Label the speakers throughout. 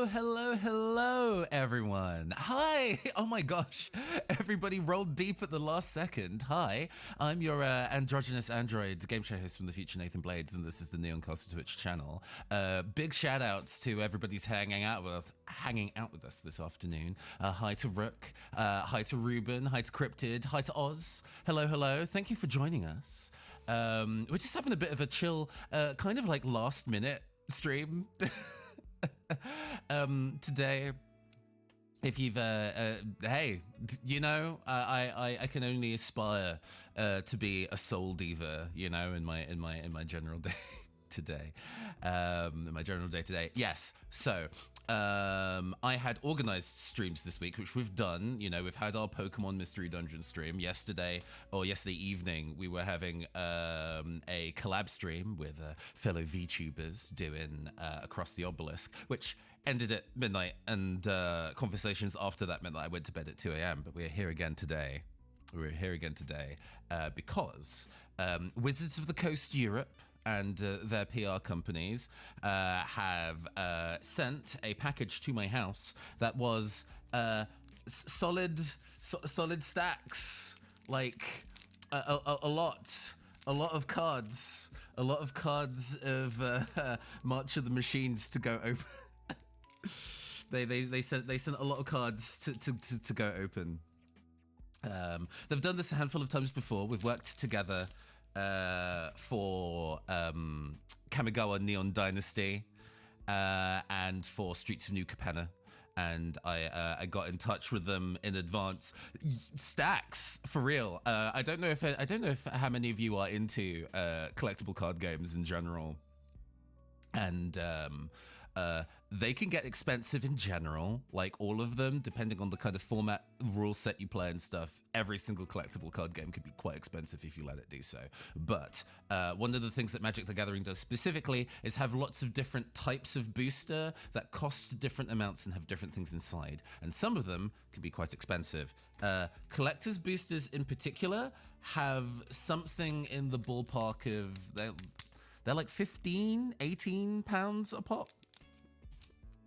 Speaker 1: Hello, everyone. Hi. Oh my gosh. Everybody rolled deep at the last second. Hi. I'm your androgynous android game show host from the future, Nathan Blades, and this is the Neon Castle Twitch channel. Big shout outs to everybody's hanging out with us this afternoon. Hi to Rook. Hi to Ruben. Hi to Cryptid. Hi to Oz. Hello. Thank you for joining us. We're just having a bit of a chill, kind of like last minute stream. Today, if you've hey, you know, I can only aspire to be a soul diva, you know, in my general day today. Yes. So I had organized streams this week, which we've done. You know, we've had our Pokemon Mystery Dungeon stream yesterday evening. We were having a collab stream with fellow VTubers doing Across the Obelisk, which ended at midnight, and conversations after that meant that I went to bed at 2 a.m. But we're here again today. Because Wizards of the Coast Europe and their PR companies have sent a package to my house that was solid stacks, like a lot of cards of March of the Machines to go open. They sent a lot of cards to go open. They've done this a handful of times before. We've worked together for Kamigawa Neon Dynasty and for Streets of New Capenna, and I got in touch with them in advance. Stacks for real. I don't know if how many of you are into collectible card games in general. And they can get expensive in general, like all of them, depending on the kind of format, rule set you play and stuff. Every single collectible card game could be quite expensive if you let it do so. But one of the things that Magic the Gathering does specifically is have lots of different types of booster that cost different amounts and have different things inside. And some of them can be quite expensive. Collector's boosters in particular have something in the ballpark of... They're like 15, 18 pounds a pop.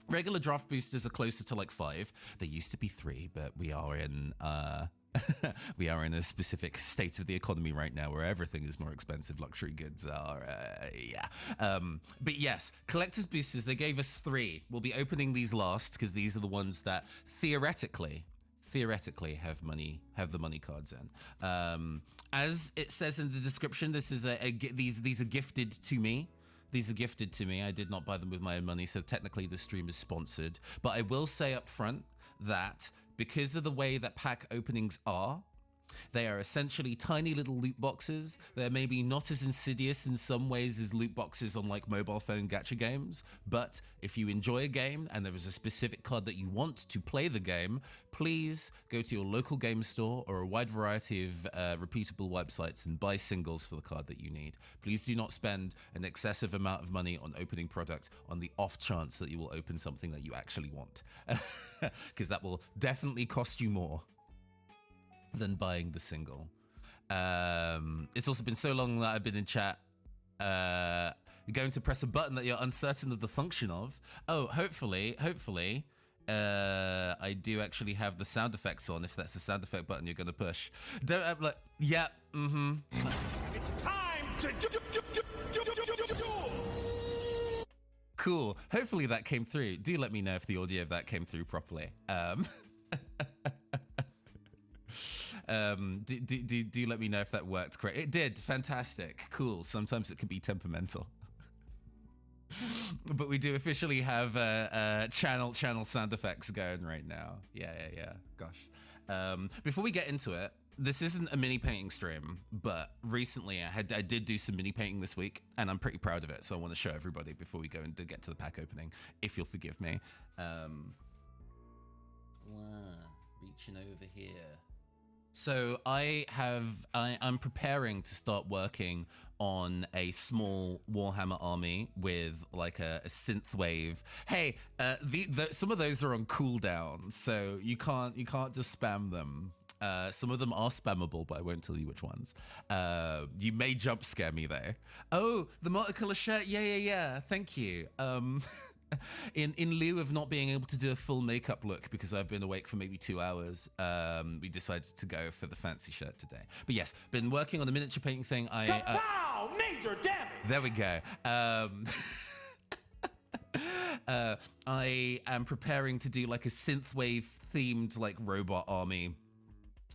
Speaker 1: Regular draft boosters are closer to like 5. They used to be 3, but we are in a specific state of the economy right now where everything is more expensive. Luxury goods are, but yes, collector's boosters, they gave us 3. We'll be opening these last because these are the ones that theoretically have the money cards in. As it says in the description, this is these are gifted to me. I did not buy them with my own money, so technically the stream is sponsored. But I will say up front that because of the way that pack openings are, they are essentially tiny little loot boxes. They're maybe not as insidious in some ways as loot boxes on like mobile phone gacha games. But if you enjoy a game and there is a specific card that you want to play the game, please go to your local game store or a wide variety of repeatable websites and buy singles for the card that you need. Please do not spend an excessive amount of money on opening product on the off chance that you will open something that you actually want. Because that will definitely cost you more than buying the single. It's also been so long that I've been in chat. You're going to press a button that you're uncertain of the function of. Oh, hopefully, I do actually have the sound effects on. If that's the sound effect button you're going to push, don't have like, yeah,
Speaker 2: It's time to do.
Speaker 1: Cool. Hopefully that came through. Do let me know if the audio of that came through properly. Do let me know if that worked correct. It did. Fantastic. Cool. Sometimes it can be temperamental. But we do officially have channel sound effects going right now. Yeah. Gosh. Before we get into it, this isn't a mini painting stream, but recently I did do some mini painting this week, and I'm pretty proud of it. So I want to show everybody before we go and get to the pack opening, if you'll forgive me. Reaching over here. So I'm preparing to start working on a small Warhammer army with like a synthwave. Hey, some of those are on cooldown, so you can't just spam them. Some of them are spammable, but I won't tell you which ones. You may jump scare me though. Oh, the multicolour shirt. Yeah. Thank you. in lieu of not being able to do a full makeup look because I've been awake for maybe 2 hours, we decided to go for the fancy shirt today. But yes, been working on the miniature painting thing.
Speaker 2: Kapow! Major damage!
Speaker 1: There we go. I am preparing to do like a synthwave themed like robot army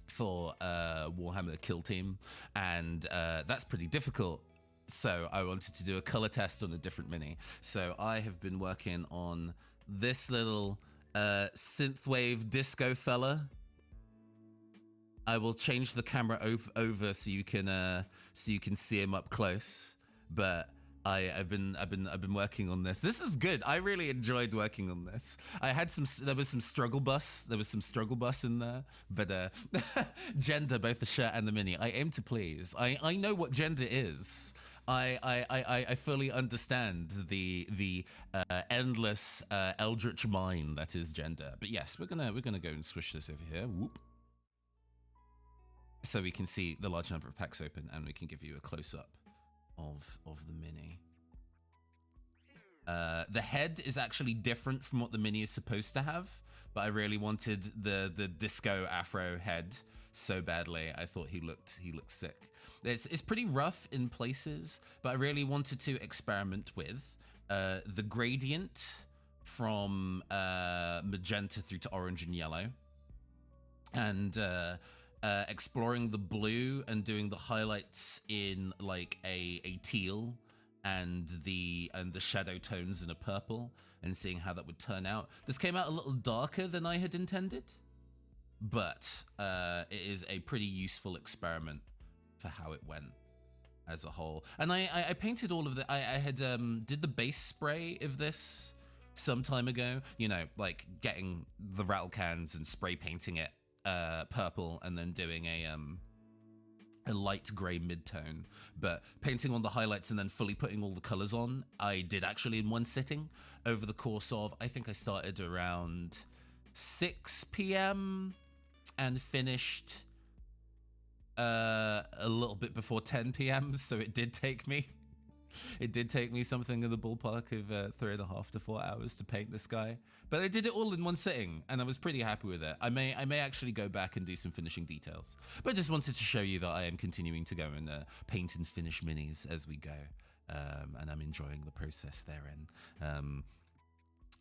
Speaker 1: for Warhammer Kill Team, and that's pretty difficult. So I wanted to do a color test on a different mini. So I have been working on this little synthwave disco fella. I will change the camera over so you can see him up close. But I've been working on this. This is good. I really enjoyed working on this. There was some struggle bus in there, but gender, both the shirt and the mini. I aim to please. I know what gender is. I fully understand the endless eldritch mine that is gender. But yes, we're gonna go and squish this over here. Whoop. So we can see the large number of packs open, and we can give you a close up of the mini. The head is actually different from what the mini is supposed to have, but I really wanted the disco afro head so badly. I thought he looked sick. It's pretty rough in places, but I really wanted to experiment with the gradient from magenta through to orange and yellow, and exploring the blue and doing the highlights in like a teal and the shadow tones in a purple, and seeing how that would turn out. This came out a little darker than I had intended, but it is a pretty useful experiment for how it went as a whole. And I painted all of the, I had did the base spray of this some time ago, you know, like getting the rattle cans and spray painting it purple, and then doing a light gray midtone, but painting on the highlights and then fully putting all the colors on, I did actually in one sitting over the course of, I think I started around 6 p.m. and finished a little bit before 10 p.m. So it did take me something in the ballpark of 3.5 to 4 hours to paint this guy, but I did it all in one sitting, and I was pretty happy with it. I may actually go back and do some finishing details, but I just wanted to show you that I am continuing to go and paint and finish minis as we go, and I'm enjoying the process therein.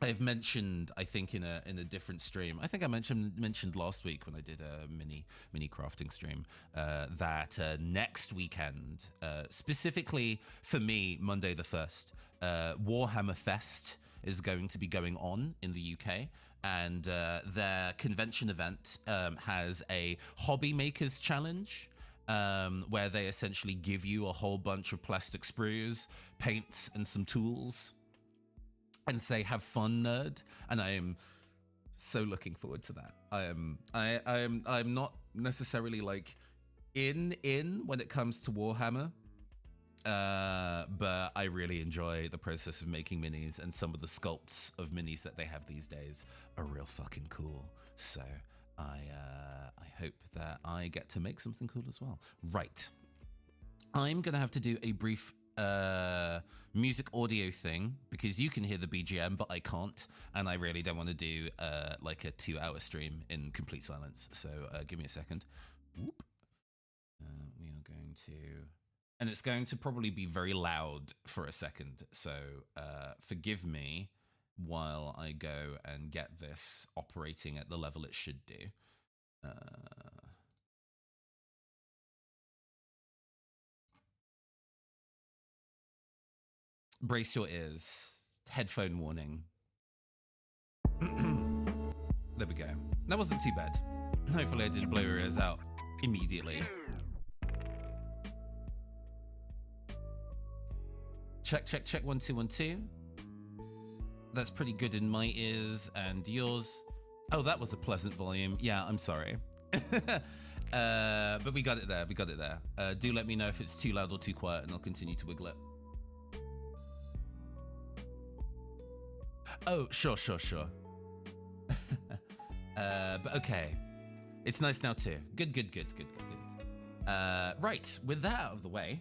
Speaker 1: I've mentioned, I think in a different stream, I think I mentioned last week when I did a mini crafting stream, that next weekend, specifically for me, Monday the 1st, Warhammer Fest is going to be going on in the UK, and their convention event has a hobby makers challenge, where they essentially give you a whole bunch of plastic sprues, paints, and some tools, and say, have fun, nerd. And I am so looking forward to that. I'm not necessarily like in when it comes to Warhammer, but I really enjoy the process of making minis, and some of the sculpts of minis that they have these days are real fucking cool. So I hope that I get to make something cool as well. Right, I'm gonna have to do a brief music audio thing because you can hear the BGM, but I can't, and I really don't want to do like a 2-hour stream in complete silence. So give me a second. Whoop. We are going to, and it's going to probably be very loud for a second, so forgive me while I go and get this operating at the level it should do. Brace your ears. Headphone warning. There we go. That wasn't too bad. Hopefully I didn't blow your ears out immediately. Check, check, check. 1 2 1 2. That's pretty good in my ears and yours. Oh, that was a pleasant volume. Yeah, I'm sorry. But we got it there. We got it there. Do let me know if it's too loud or too quiet, and I'll continue to wiggle it. Oh, sure. But okay. It's nice now too. Good. Right, with that out of the way,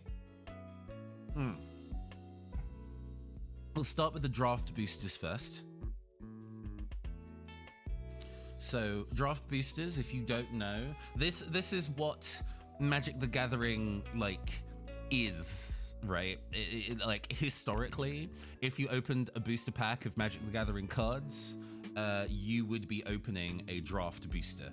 Speaker 1: we'll we'll start with the draft boosters first. So draft boosters, if you don't know, this is what Magic the Gathering is, right? Like historically, if you opened a booster pack of Magic the Gathering cards, you would be opening a draft booster.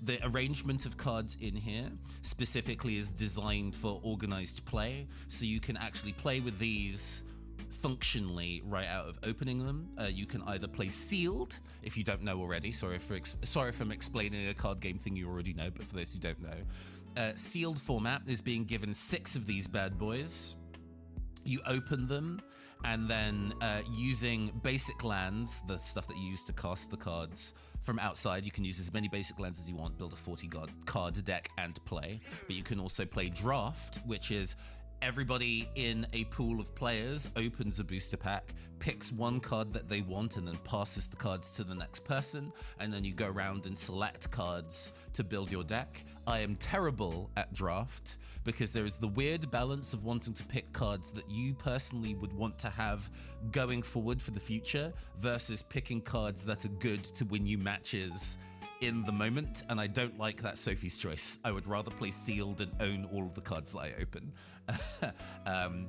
Speaker 1: The arrangement of cards in here specifically is designed for organized play, so you can actually play with these functionally right out of opening them. You can either play sealed, if you don't know already. Sorry if I'm explaining a card game thing you already know, but for those who don't know, sealed format is being given 6 of these bad boys. You open them, and then using basic lands, the stuff that you use to cast the cards from outside, you can use as many basic lands as you want, build a 40 card deck and play. But you can also play draft, which is everybody in a pool of players opens a booster pack, picks one card that they want, and then passes the cards to the next person, and then you go around and select cards to build your deck. I am terrible at draft because there is the weird balance of wanting to pick cards that you personally would want to have going forward for the future versus picking cards that are good to win you matches in the moment, and I don't like that Sophie's choice. I would rather play sealed and own all of the cards that I open.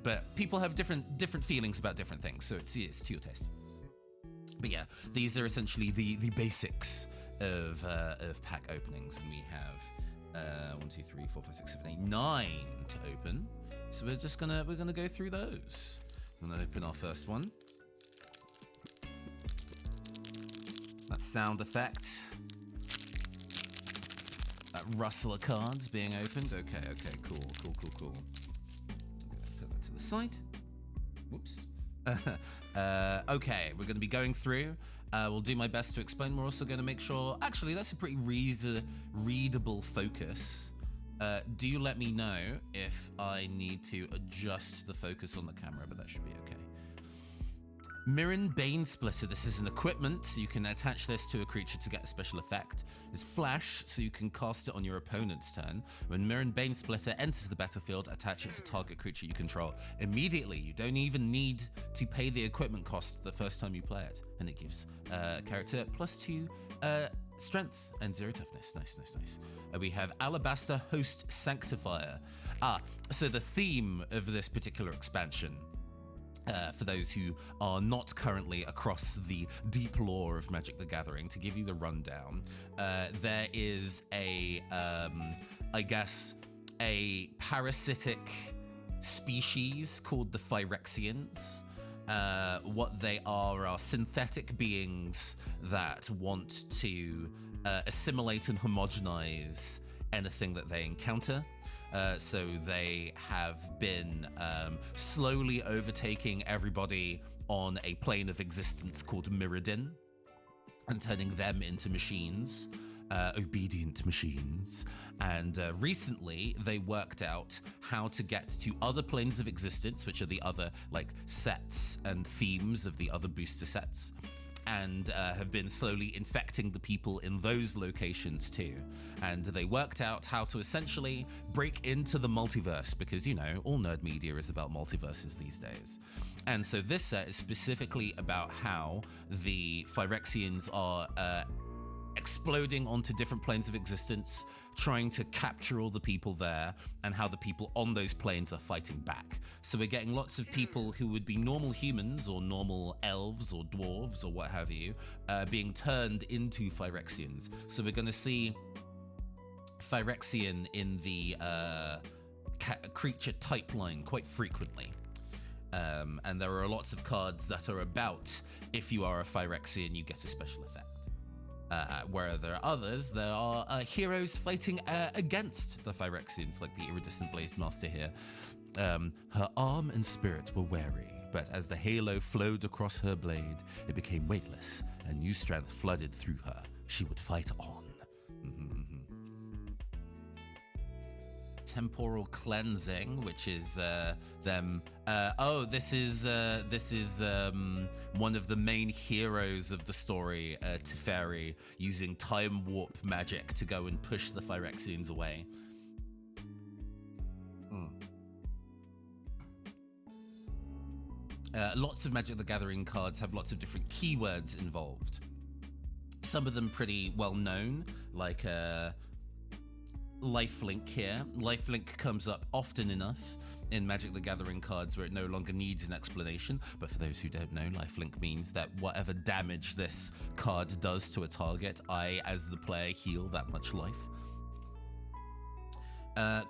Speaker 1: But people have different feelings about different things, so it's to your taste. But yeah, these are essentially the basics of pack openings, and we have 1, 2, 3, 4, 5, 6, 7, 8, 9 to open. So we're gonna go through those. I'm gonna open our first one. That sound effect. That rustle of cards being opened. Okay, cool. Put that to the side. Whoops. Okay, we're going to be going through. We'll do my best to explain. We're also going to make sure... Actually, that's a pretty readable focus. Do you let me know if I need to adjust the focus on the camera, but that should be okay. Mirren Bane Splitter. This is an equipment, so you can attach this to a creature to get a special effect. It's flash, so you can cast it on your opponent's turn. When Mirren Bane Splitter enters the battlefield, attach it to target creature you control immediately. You don't even need to pay the equipment cost the first time you play it, and it gives character +2 strength and 0 toughness. Nice. We have Alabaster Host Sanctifier. So the theme of this particular expansion, for those who are not currently across the deep lore of Magic the Gathering, to give you the rundown, there is a parasitic species called the Phyrexians. What they are synthetic beings that want to assimilate and homogenize anything that they encounter. So they have been slowly overtaking everybody on a plane of existence called Mirrodin and turning them into machines, obedient machines. And recently they worked out how to get to other planes of existence, which are the other sets and themes of the other booster sets, and have been slowly infecting the people in those locations too. And they worked out how to essentially break into the multiverse, because, all nerd media is about multiverses these days. And so this set is specifically about how the Phyrexians are exploding onto different planes of existence, trying to capture all the people there, and how the people on those planes are fighting back. So we're getting lots of people who would be normal humans or normal elves or dwarves or what have you, being turned into Phyrexians. So we're going to see Phyrexian in the creature type line quite frequently. And there are lots of cards that are about, if you are a Phyrexian, you get a special effect. Where there are others, there are heroes fighting against the Phyrexians, like the Iridescent Blazed Master here. Her arm and spirit were wary, but as the halo flowed across her blade, it became weightless, and new strength flooded through her. She would fight on. Temporal cleansing, which is them. This is one of the main heroes of the story, Teferi, using time warp magic to go and push the Phyrexians away. Lots of Magic the Gathering cards have lots of different keywords involved. Some of them pretty well known, like lifelink here. Lifelink comes up often enough in Magic the Gathering cards where it no longer needs an explanation, but for those who don't know, lifelink means that whatever damage this card does to a target, I, as the player, heal that much life.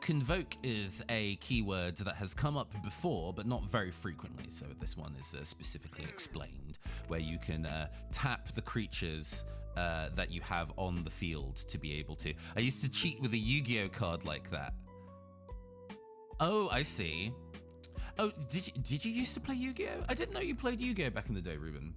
Speaker 1: Convoke is a keyword that has come up before, but not very frequently, so this one is specifically explained, where you can tap the creatures that you have on the field to be able to. I used to cheat with a Yu-Gi-Oh card like that. Oh, I see. Oh, did you used to play Yu-Gi-Oh? I didn't know you played Yu-Gi-Oh back in the day, Ruben.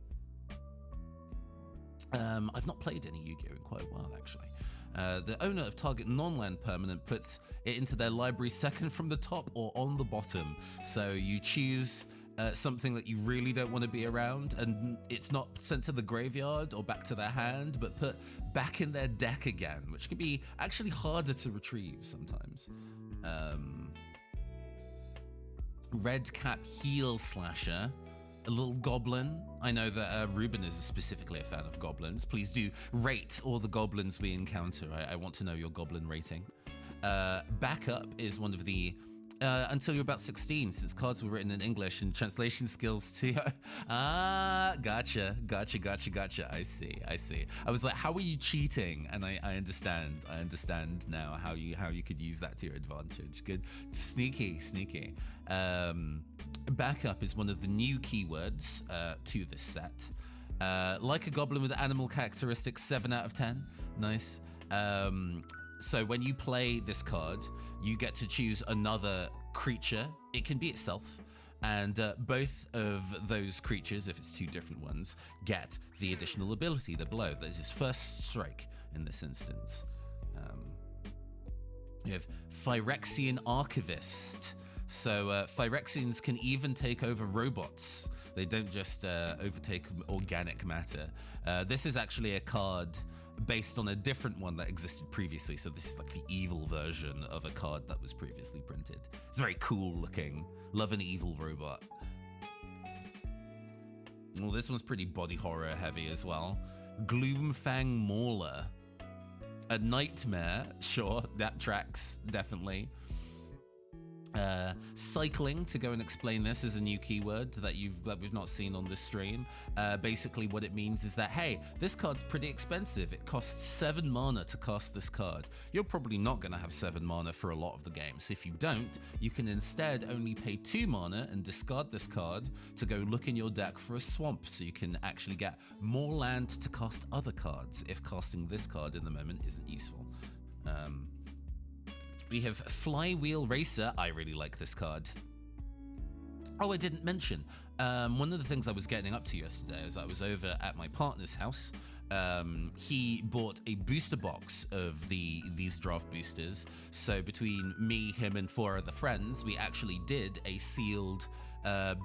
Speaker 1: I've not played any Yu-Gi-Oh in quite a while, actually. The owner of target non-land permanent puts it into their library second from the top or on the bottom. So you choose something that you really don't want to be around, and it's not sent to the graveyard or back to their hand, but put back in their deck again, which can be actually harder to retrieve sometimes. Red Cap Heel Slasher, a little goblin. I know that Ruben is specifically a fan of goblins. Please do rate all the goblins we encounter. I want to know your goblin rating. Backup is one of the until you're about 16, since cards were written in English and translation skills too. Gotcha. I see. I was like, how are you cheating? And I understand now how you could use that to your advantage. Good, sneaky. Backup is one of the new keywords to this set. Like a goblin with animal characteristics, 7 out of 10. Nice. So when you play this card, you get to choose another creature. It can be itself. And both of those creatures, if it's two different ones, get the additional ability, the blow. That is his first strike in this instance. We have Phyrexian Archivist. So Phyrexians can even take over robots. They don't just overtake organic matter. This is actually a card based on a different one that existed previously. So this is like the evil version of a card that was previously printed. It's very cool looking. Love an evil robot. Well, this one's pretty body horror heavy as well. Gloomfang Mauler. A nightmare, sure, that tracks, definitely. Cycling, to go and explain this, is a new keyword that we've not seen on this stream. Basically what it means is that, hey, this card's pretty expensive. It costs 7 mana to cast this card. You're probably not going to have 7 mana for a lot of the game. So if you don't, you can instead only pay 2 mana and discard this card to go look in your deck for a swamp, so you can actually get more land to cast other cards if casting this card in the moment isn't useful. We have Flywheel Racer. I really like this card. Oh, I didn't mention. One of the things I was getting up to yesterday is I was over at my partner's house. He bought a booster box of these draft boosters. So between me, him, and 4 other friends, we actually did a sealed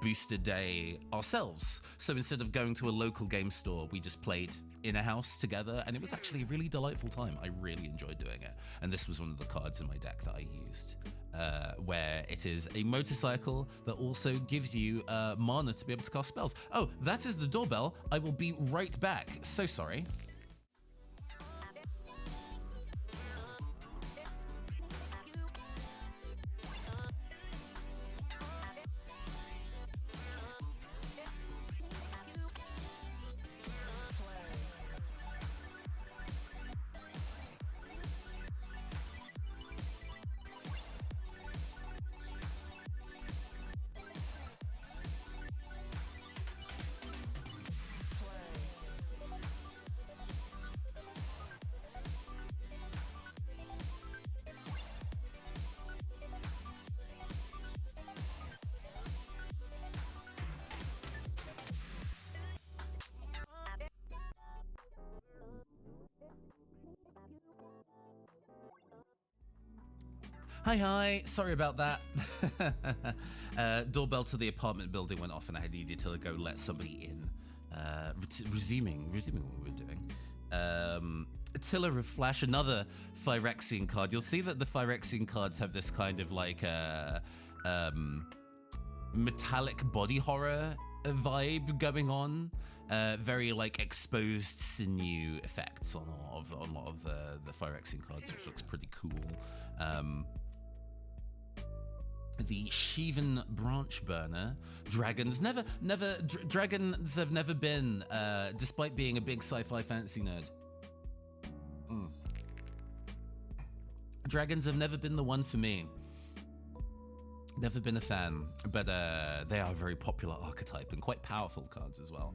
Speaker 1: booster day ourselves. So instead of going to a local game store, we just played in a house together, and it was actually a really delightful time. I really enjoyed doing it, and this was one of the cards in my deck that I used, where it is a motorcycle that also gives you mana to be able to cast spells. Oh, that is the doorbell. I will be right back. So sorry. Hi, sorry about that. Doorbell to the apartment building went off and I needed to go let somebody in. Resuming what we were doing. Tiller of Flash, another Phyrexian card. You'll see that the Phyrexian cards have this kind of like metallic body horror vibe going on. Very like exposed sinew effects on a lot of the Phyrexian cards, which looks pretty cool. The Shivan Branch Burner. Dragons have never been, despite being a big sci-fi fantasy nerd. Dragons have never been the one for me. Never been a fan, but they are a very popular archetype and quite powerful cards as well.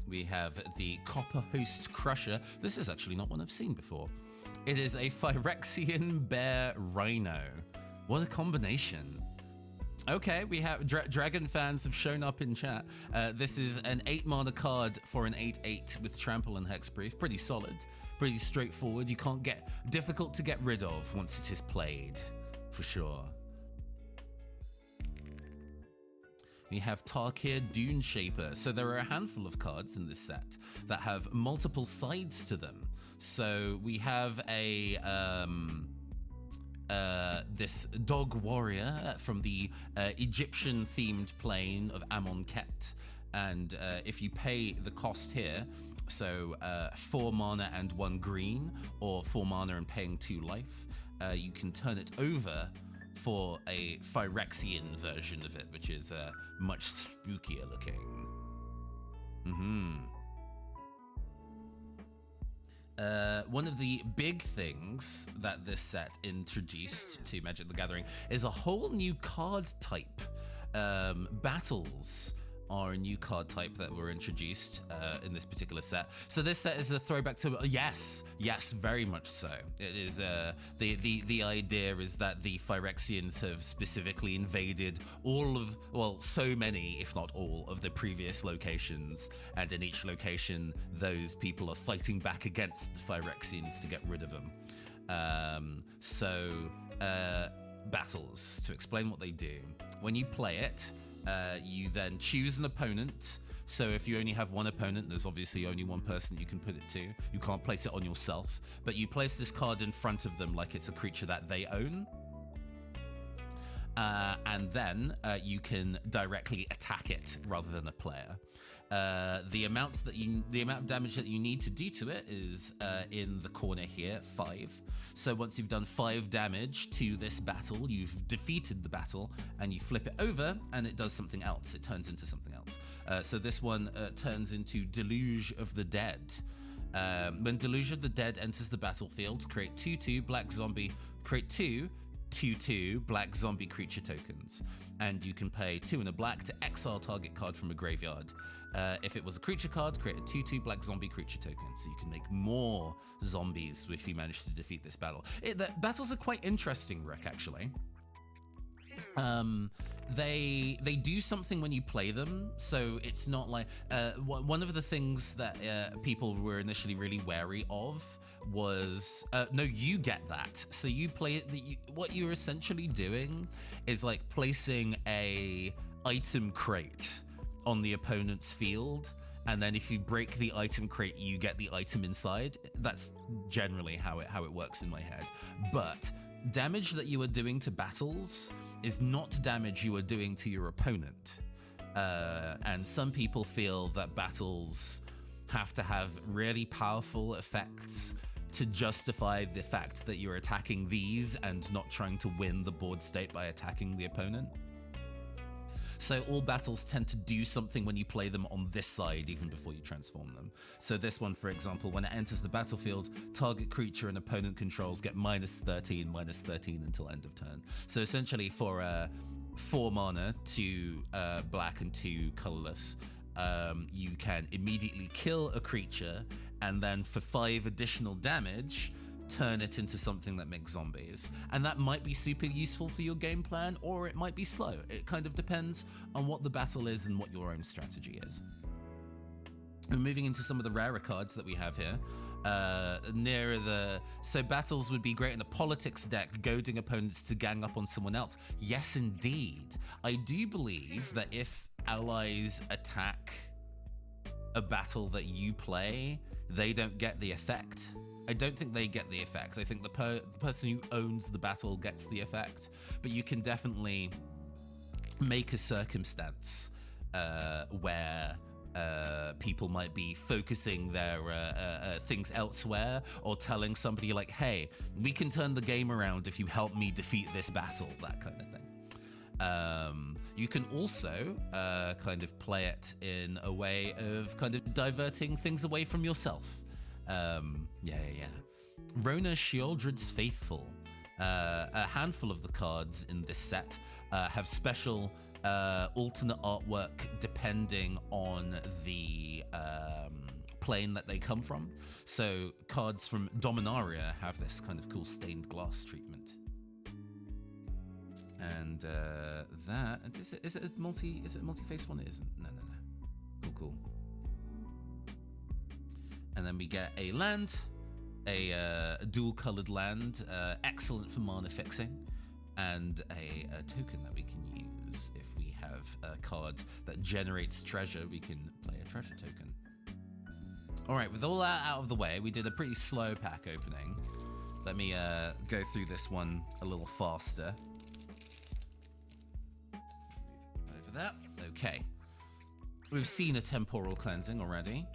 Speaker 1: We have the Copper Host Crusher. This is actually not one I've seen before. It is a Phyrexian Bear Rhino. What a combination. Okay, we have Dragon fans have shown up in chat. This is an 8 mana card for an 8/8 with Trample and Hexproof. Pretty solid, pretty straightforward. You can't get difficult to get rid of once it is played, for sure. We have Tarkir Dune Shaper. So there are a handful of cards in this set that have multiple sides to them. So we have a this dog warrior from the Egyptian-themed plane of Amonkhet, and if you pay the cost here, so 4 mana and 1 green, or 4 mana and paying 2 life, you can turn it over for a Phyrexian version of it, which is much spookier looking. One of the big things that this set introduced to Magic the Gathering is a whole new card type. Battles are a new card type that were introduced in this particular set. So this set is a throwback to yes, very much so. It is the idea is that the Phyrexians have specifically invaded so many, if not all, of the previous locations, and in each location, those people are fighting back against the Phyrexians to get rid of them. Battles, to explain what they do. When you play it, you then choose an opponent. So if you only have one opponent, there's obviously only one person you can put it to. You can't place it on yourself, but you place this card in front of them like it's a creature that they own. And then you can directly attack it rather than a player. The amount of damage that you need to do to it is in the corner here, 5. So once you've done 5 damage to this battle, you've defeated the battle, and you flip it over, and it does something else. It turns into something else. So this one turns into Deluge of the Dead. When Deluge of the Dead enters the battlefield, create 2/2 black zombie. Create 2/2 black zombie creature tokens, and you can pay 2 and a black to exile target card from a graveyard. If it was a creature card, create a 2/2 black zombie creature token, so you can make more zombies if you manage to defeat this battle. The battles are quite interesting, Rick, actually. They do something when you play them, so it's not like one of the things that people were initially really wary of was no, you get that. So you play it. What you're essentially doing is like placing a item crate on the opponent's field, and then if you break the item crate, you get the item inside. That's generally how it works in my head. But damage that you are doing to battles is not damage you are doing to your opponent. And some people feel that battles have to have really powerful effects to justify the fact that you're attacking these and not trying to win the board state by attacking the opponent. So all battles tend to do something when you play them on this side, even before you transform them. So this one, for example, when it enters the battlefield, target creature and opponent controls get -13 until end of turn. So essentially for 4 mana, 2 black and 2 colorless, you can immediately kill a creature, and then for 5 additional damage, turn it into something that makes zombies. And that might be super useful for your game plan, or it might be slow. It kind of depends on what the battle is and what your own strategy is. We're moving into some of the rarer cards that we have here. So battles would be great in a politics deck, goading opponents to gang up on someone else. Yes, indeed. I do believe that if allies attack a battle that you play, they don't get the effect. I don't think they get the effect. I think the person who owns the battle gets the effect, but you can definitely make a circumstance where people might be focusing their things elsewhere, or telling somebody like, hey, we can turn the game around if you help me defeat this battle, that kind of thing. You can also kind of play it in a way of kind of diverting things away from yourself. Rona Sheoldred's Faithful. A handful of the cards in this set have special alternate artwork depending on the plane that they come from. So cards from Dominaria have this kind of cool stained glass treatment. And that is it a multi-face one? It isn't. No. Cool. And then we get a land, a dual-colored land, excellent for mana fixing, and a token that we can use. If we have a card that generates treasure, we can play a treasure token. All right, with all that out of the way, we did a pretty slow pack opening. Let me go through this one a little faster. Over that. Okay. We've seen a temporal cleansing already.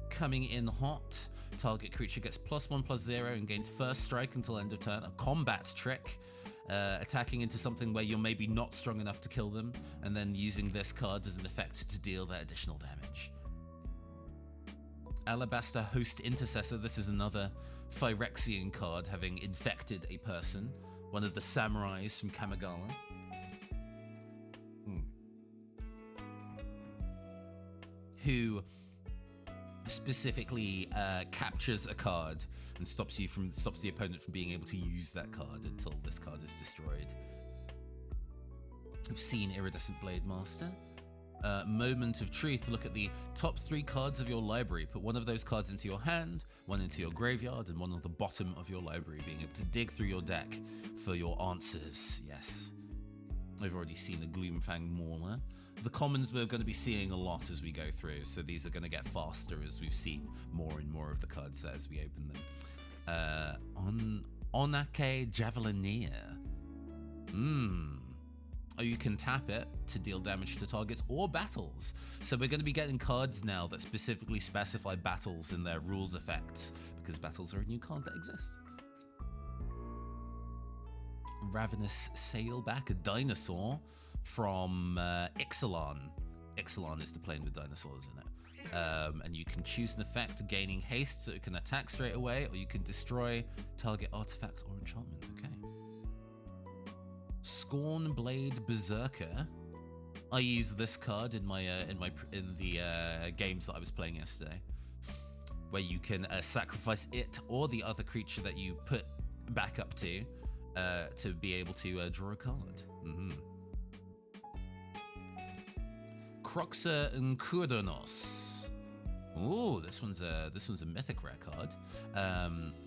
Speaker 1: Coming in hot. Target creature gets +1/+0 and gains first strike until end of turn. A combat trick. Attacking into something where you're maybe not strong enough to kill them, and then using this card as an effect to deal that additional damage. Alabaster Host Intercessor. This is another Phyrexian card having infected a person. One of the samurais from Kamigawa. Who specifically captures a card and stops the opponent from being able to use that card until this card is destroyed. We've seen Iridescent Blade Master. Moment of Truth. Look at the top 3 cards of your library. Put one of those cards into your hand, one into your graveyard, and one on the bottom of your library, being able to dig through your deck for your answers. Yes. We've already seen a Gloomfang Mauler. The commons we're going to be seeing a lot as we go through, so these are going to get faster as we've seen more and more of the cards there as we open them. Onake Javelineer. Oh, you can tap it to deal damage to targets or battles. So we're going to be getting cards now that specifically specify battles in their rules effects, because battles are a new card that exists. Ravenous Sailback, a dinosaur from Ixalan. Ixalan is the plane with dinosaurs in it. And you can choose an effect gaining haste, so it can attack straight away, or you can destroy target artifact or enchantment. Okay. Scornblade Berserker. I used this card in the games that I was playing yesterday, where you can sacrifice it or the other creature that you put back up to be able to draw a card. Croxa and Kudonos. Ooh, this one's a mythic rare card.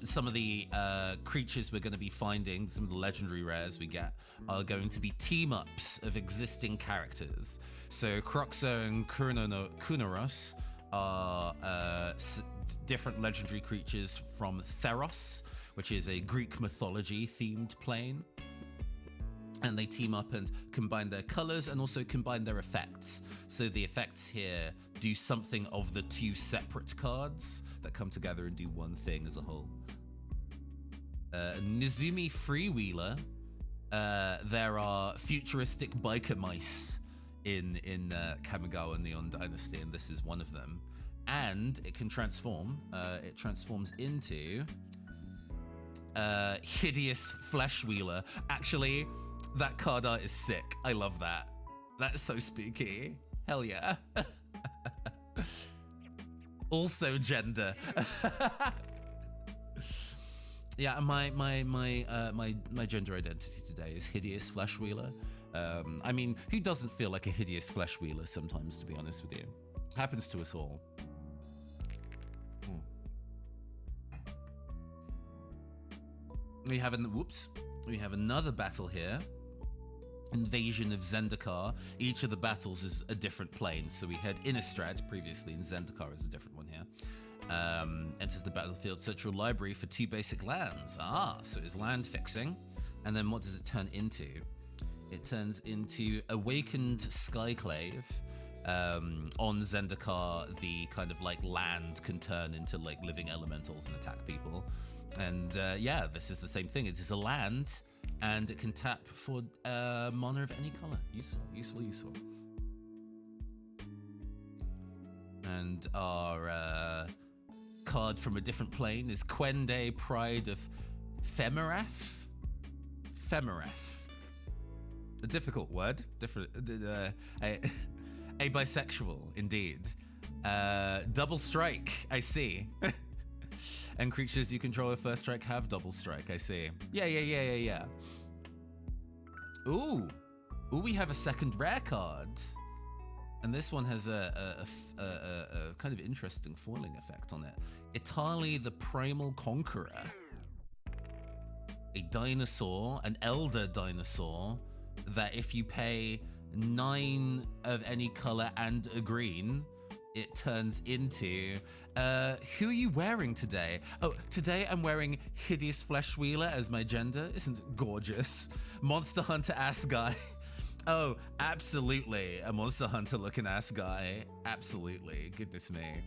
Speaker 1: Some of the creatures we're going to be finding, some of the legendary rares we get, are going to be team-ups of existing characters. So Croxa and Kunoros are different legendary creatures from Theros, which is a Greek mythology-themed plane. And they team up and combine their colors and also combine their effects. So the effects here do something of the 2 separate cards that come together and do one thing as a whole. Nizumi Freewheeler. There are futuristic biker mice in Kamigawa Neon Dynasty, and this is one of them. And it can transform. It transforms into Hideous Flesh Wheeler. Actually, that card art is sick. I love that. That is so spooky. Hell yeah. Also gender. Yeah, my gender identity today is Hideous Flesh Wheeler. I mean, who doesn't feel like a hideous flesh wheeler sometimes, to be honest with you? Happens to us all. We have another battle here. Invasion of Zendikar. Each of the battles is a different plane. So we had Innistrad previously, and Zendikar is a different one here. Enters the battlefield, search your library for 2 basic lands. So it's land fixing. And then what does it turn into? it turns into Awakened Skyclave. On Zendikar, the kind of like land can turn into like living elementals and attack people. And yeah, this is the same thing. It is a land, and it can tap for mana of any color. Useful. And our card from a different plane is Quende, Pride of Femeref. A difficult word. A bisexual, indeed. Double strike, I see. And creatures you control with first strike have double strike, I see. Yeah. Ooh, we have a second rare card. And this one has a kind of interesting foiling effect on it. Itali the Primal Conqueror. A dinosaur, an elder dinosaur, that if you pay 9 of any color and a green, it turns into... who are you wearing today? Oh, today I'm wearing Hideous Flesh Wheeler as my gender. Isn't it gorgeous? Monster Hunter ass guy. Oh, absolutely. A Monster Hunter looking ass guy. Absolutely. Goodness me.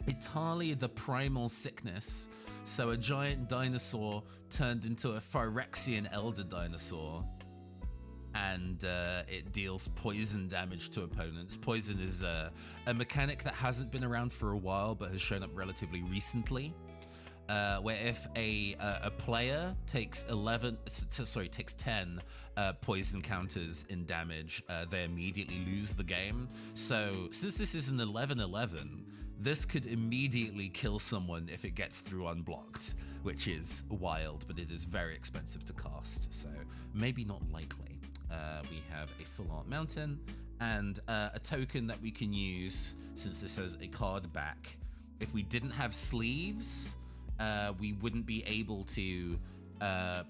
Speaker 1: Itali the Primal Sickness. So a giant dinosaur turned into a Phyrexian elder dinosaur. And it deals poison damage to opponents. Poison is a mechanic that hasn't been around for a while, but has shown up relatively recently. Where if a player takes 10 poison counters in damage, they immediately lose the game. So since this is an 11/11, this could immediately kill someone if it gets through unblocked, which is wild, but it is very expensive to cast, so maybe not likely. We have a full art mountain and a token that we can use since this has a card back. If we didn't have sleeves, we wouldn't be able to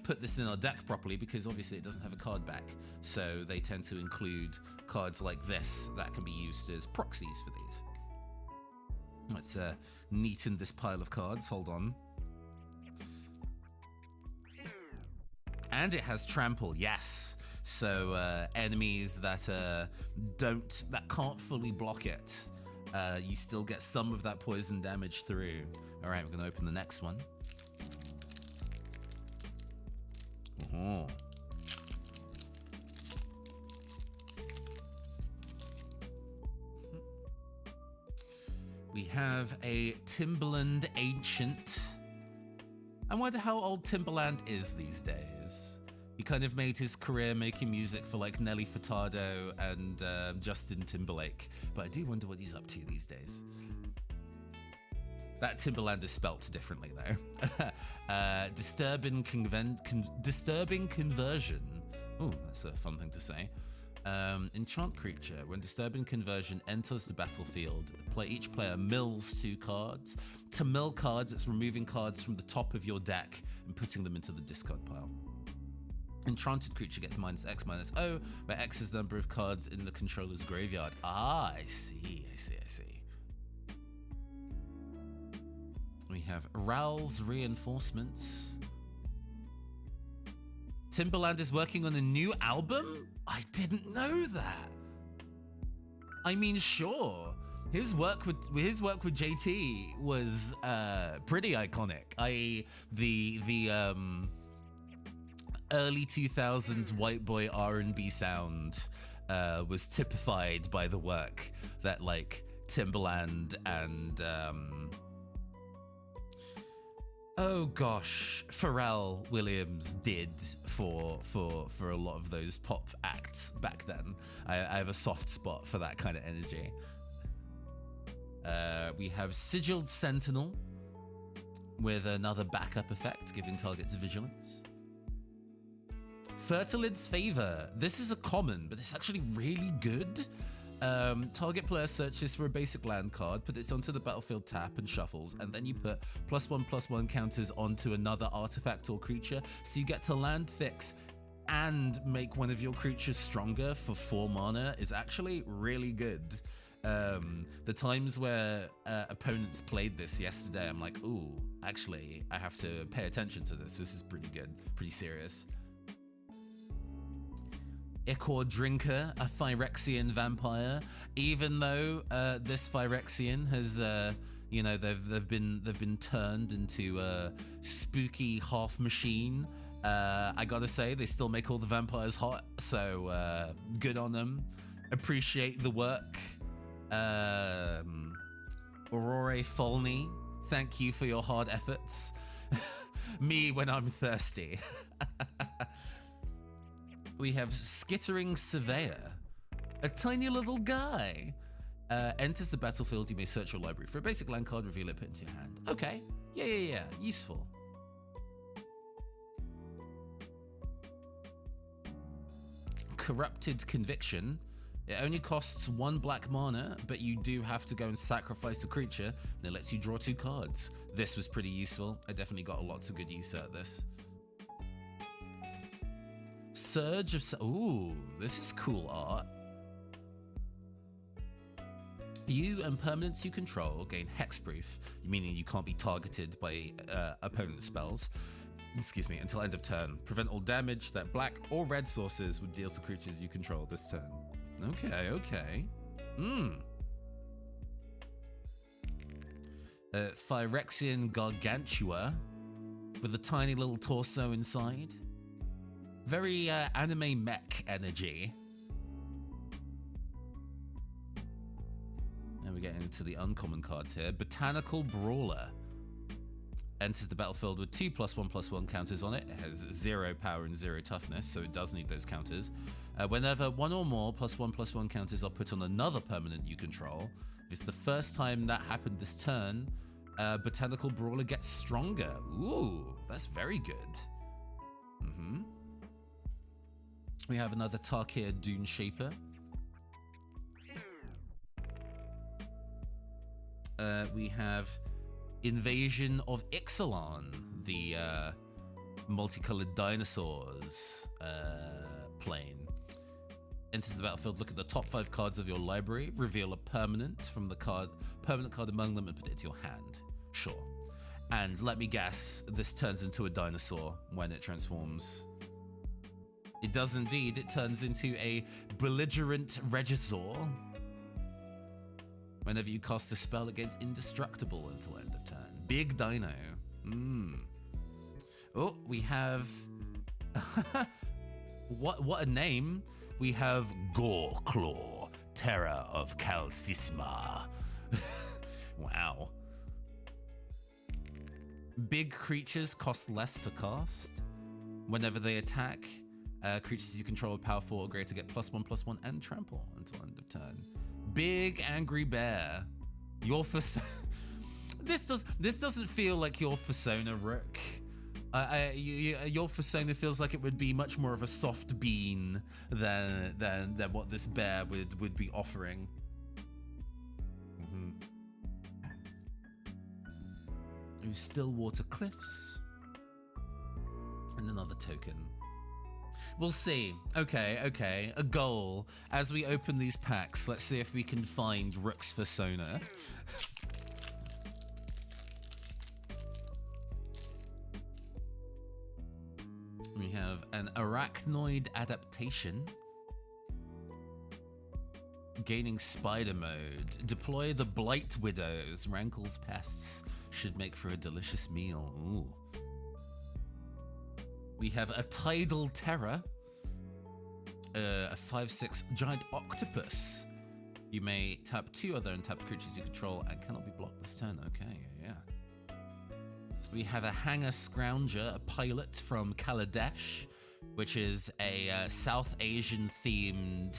Speaker 1: put this in our deck properly because obviously it doesn't have a card back. So they tend to include cards like this that can be used as proxies for these. Let's neaten this pile of cards. Hold on. And it has trample, yes. So enemies that can't fully block it, you still get some of that poison damage through. All right, we're gonna open the next one. Oh. We have a Timberland Ancient. I wonder how old Timberland is these days. He kind of made his career making music for like Nelly Furtado and Justin Timberlake, but I do wonder what he's up to these days. That Timberland is spelt differently though. Disturbing Conversion. Ooh, that's a fun thing to say. Enchant creature. When Disturbing Conversion enters the battlefield, each player mills 2 cards. To mill cards, it's removing cards from the top of your deck and putting them into the discard pile. Enchanted creature gets -X/-O, where X is the number of cards in the controller's graveyard. Ah, I see. We have Ral's Reinforcements. Timberland is working on a new album? I didn't know that. I mean, sure. His work with JT was pretty iconic. The early 2000s white boy R&B sound was typified by the work that like Timberland and oh gosh, Pharrell Williams did for a lot of those pop acts back then. I have a soft spot for that kind of energy. We have Sigilled Sentinel with another backup effect, giving targets vigilance. Fertilid's Favor. This is a common, but it's actually really good. Target player searches for a basic land card, put it onto the battlefield, tap and shuffles, and then you put +1/+1 counters onto another artifact or creature, so you get to land, fix, and make one of your creatures stronger for 4 mana is actually really good. The times where opponents played this yesterday, I'm like, ooh, actually, I have to pay attention to this. This is pretty good, pretty serious. Ichor Drinker, a Phyrexian vampire. Even though this Phyrexian has, they've been turned into a spooky half machine. I gotta say, they still make all the vampires hot, so good on them. Appreciate the work. Aurore Folney, thank you for your hard efforts. Me when I'm thirsty. We have Skittering Surveyor, a tiny little guy. Enters the battlefield, you may search your library for a basic land card, reveal it, put it into your hand. Okay, yeah, useful. Corrupted Conviction. It only costs 1 black mana, but you do have to go and sacrifice a creature, and it lets you draw 2 cards. This was pretty useful. I definitely got lots of good use out of this. Surge of... Ooh, this is cool art. You and permanents you control gain hexproof, meaning you can't be targeted by opponent spells. Excuse me, until end of turn. Prevent all damage that black or red sources would deal to creatures you control this turn. Okay. Phyrexian Gargantua with a tiny little torso inside. Very anime mech energy. And we're getting into the uncommon cards here. Botanical Brawler. Enters the battlefield with 2+1/+1 counters on it. It has 0 power and 0 toughness, so it does need those counters. Whenever 1 or more +1/+1 counters are put on another permanent you control, if it's the first time that happened this turn, Botanical Brawler gets stronger. Ooh, that's very good. We have another Tarkir Dune Shaper. We have Invasion of Ixalan, the multicolored dinosaurs plane. Enters the battlefield, look at the top 5 cards of your library, reveal a permanent from the permanent card among them, and put it into your hand. Sure. And let me guess, this turns into a dinosaur when it transforms. It does indeed. It turns into a belligerent Regisaur. Whenever you cast a spell, it gets indestructible until end of turn. Big dino. Oh, we have... what a name. We have Goreclaw, Terror of Calcisma. Wow. Big creatures cost less to cast. Whenever they attack, creatures you control with power 4 or greater get +1/+1 and trample until end of turn. Big angry bear. Your this doesn't feel like your Persona, Rook. Your Persona feels like it would be much more of a soft bean than what this bear would be offering. Stillwater Cliffs. And another token. We'll see. Okay. A goal. As we open these packs, let's see if we can find Rook's Persona. We have an Arachnoid Adaptation. Gaining Spider Mode. Deploy the Blight Widows. Rankle's Pests. Should make for a delicious meal. Ooh. We have a Tidal Terror, a 5/6 giant octopus. You may tap 2 other untapped creatures you control and cannot be blocked this turn. Okay, yeah. We have a Hanger Scrounger, a pilot from Kaladesh, which is a South Asian themed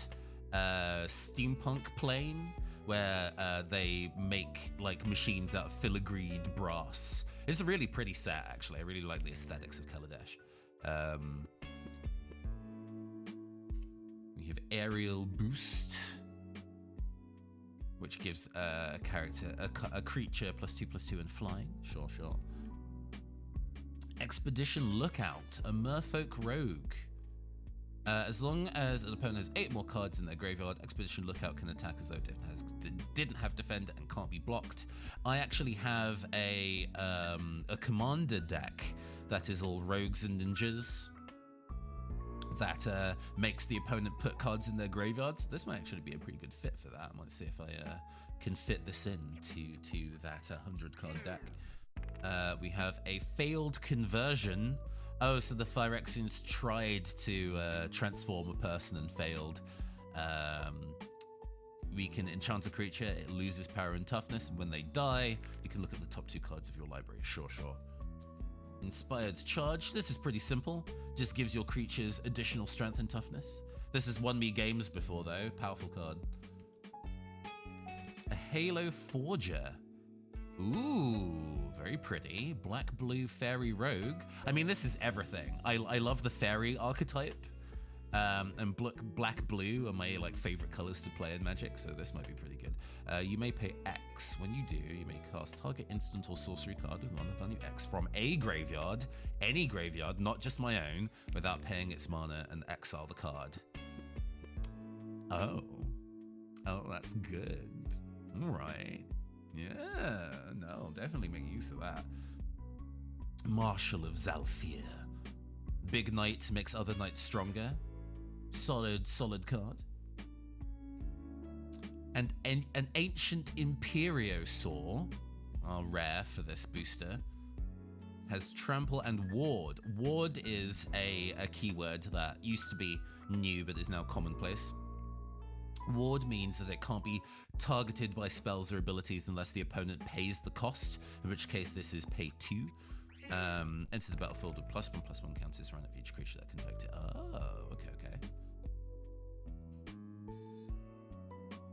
Speaker 1: steampunk plane where they make like machines out of filigreed brass. It's a really pretty set, actually. I really like the aesthetics of Kaladesh. We have Aerial Boost, which gives a creature +2/+2 and flying. Sure. Expedition Lookout, a Merfolk Rogue. As long as an opponent has 8 more cards in their graveyard, Expedition Lookout can attack as though it didn't have Defend and can't be blocked. I actually have a commander deck that is all rogues and ninjas that makes the opponent put cards in their graveyards. This might actually be a pretty good fit for that. I might see if I can fit this in to that 100-card deck. We have a failed conversion. Oh, so the Phyrexians tried to transform a person and failed. We can enchant a creature, it loses power and toughness, and when they die, you can look at the top 2 cards of your library. Sure. Inspired Charge. This is pretty simple. Just gives your creatures additional strength and toughness. This has won me games before, though. Powerful card. A Halo Forger. Ooh, very pretty. Black-blue fairy rogue. I mean, this is everything. I love the fairy archetype. And black-blue are my favorite colors to play in Magic, so this might be pretty good. You may pay X. When you do, you may cast target instant or sorcery card with mana value X from a graveyard, any graveyard, not just my own, without paying its mana, and exile the card. Oh, that's good. All right. Yeah, no, definitely make use of that. Marshal of Zalfir. Big Knight makes other knights stronger. Solid card. And an Ancient Imperiosaur, rare for this booster, has Trample and Ward. Ward is a keyword that used to be new but is now commonplace. Ward means that it can't be targeted by spells or abilities unless the opponent pays the cost, in which case this is pay 2. Enter the battlefield with +1/+1 counters run of each creature that can affect it. Oh, okay.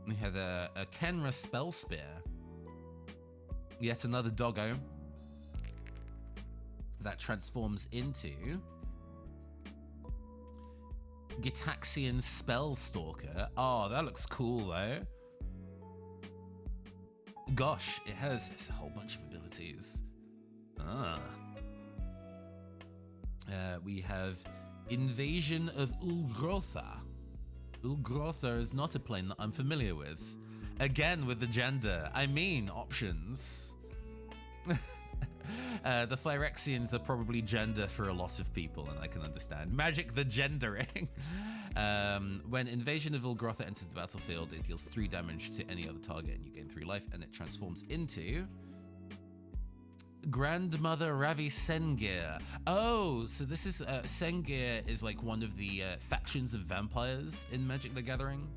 Speaker 1: We have a Kenra Spell Spear. Yet another doggo that transforms into Gitaxian Spellstalker. Oh, that looks cool though. Gosh, it has a whole bunch of abilities. We have Invasion of Ulgrotha. Ulgrotha is not a plane that I'm familiar with. Again, with the gender. I mean, options. The Phyrexians are probably gender for a lot of people, and I can understand. Magic the gendering. When Invasion of Ulgrotha enters the battlefield, it deals 3 damage to any other target, and you gain 3 life, and it transforms into Grandmother Ravi Sengir. Oh, so this is Sengir is one of the factions of vampires in Magic the Gathering.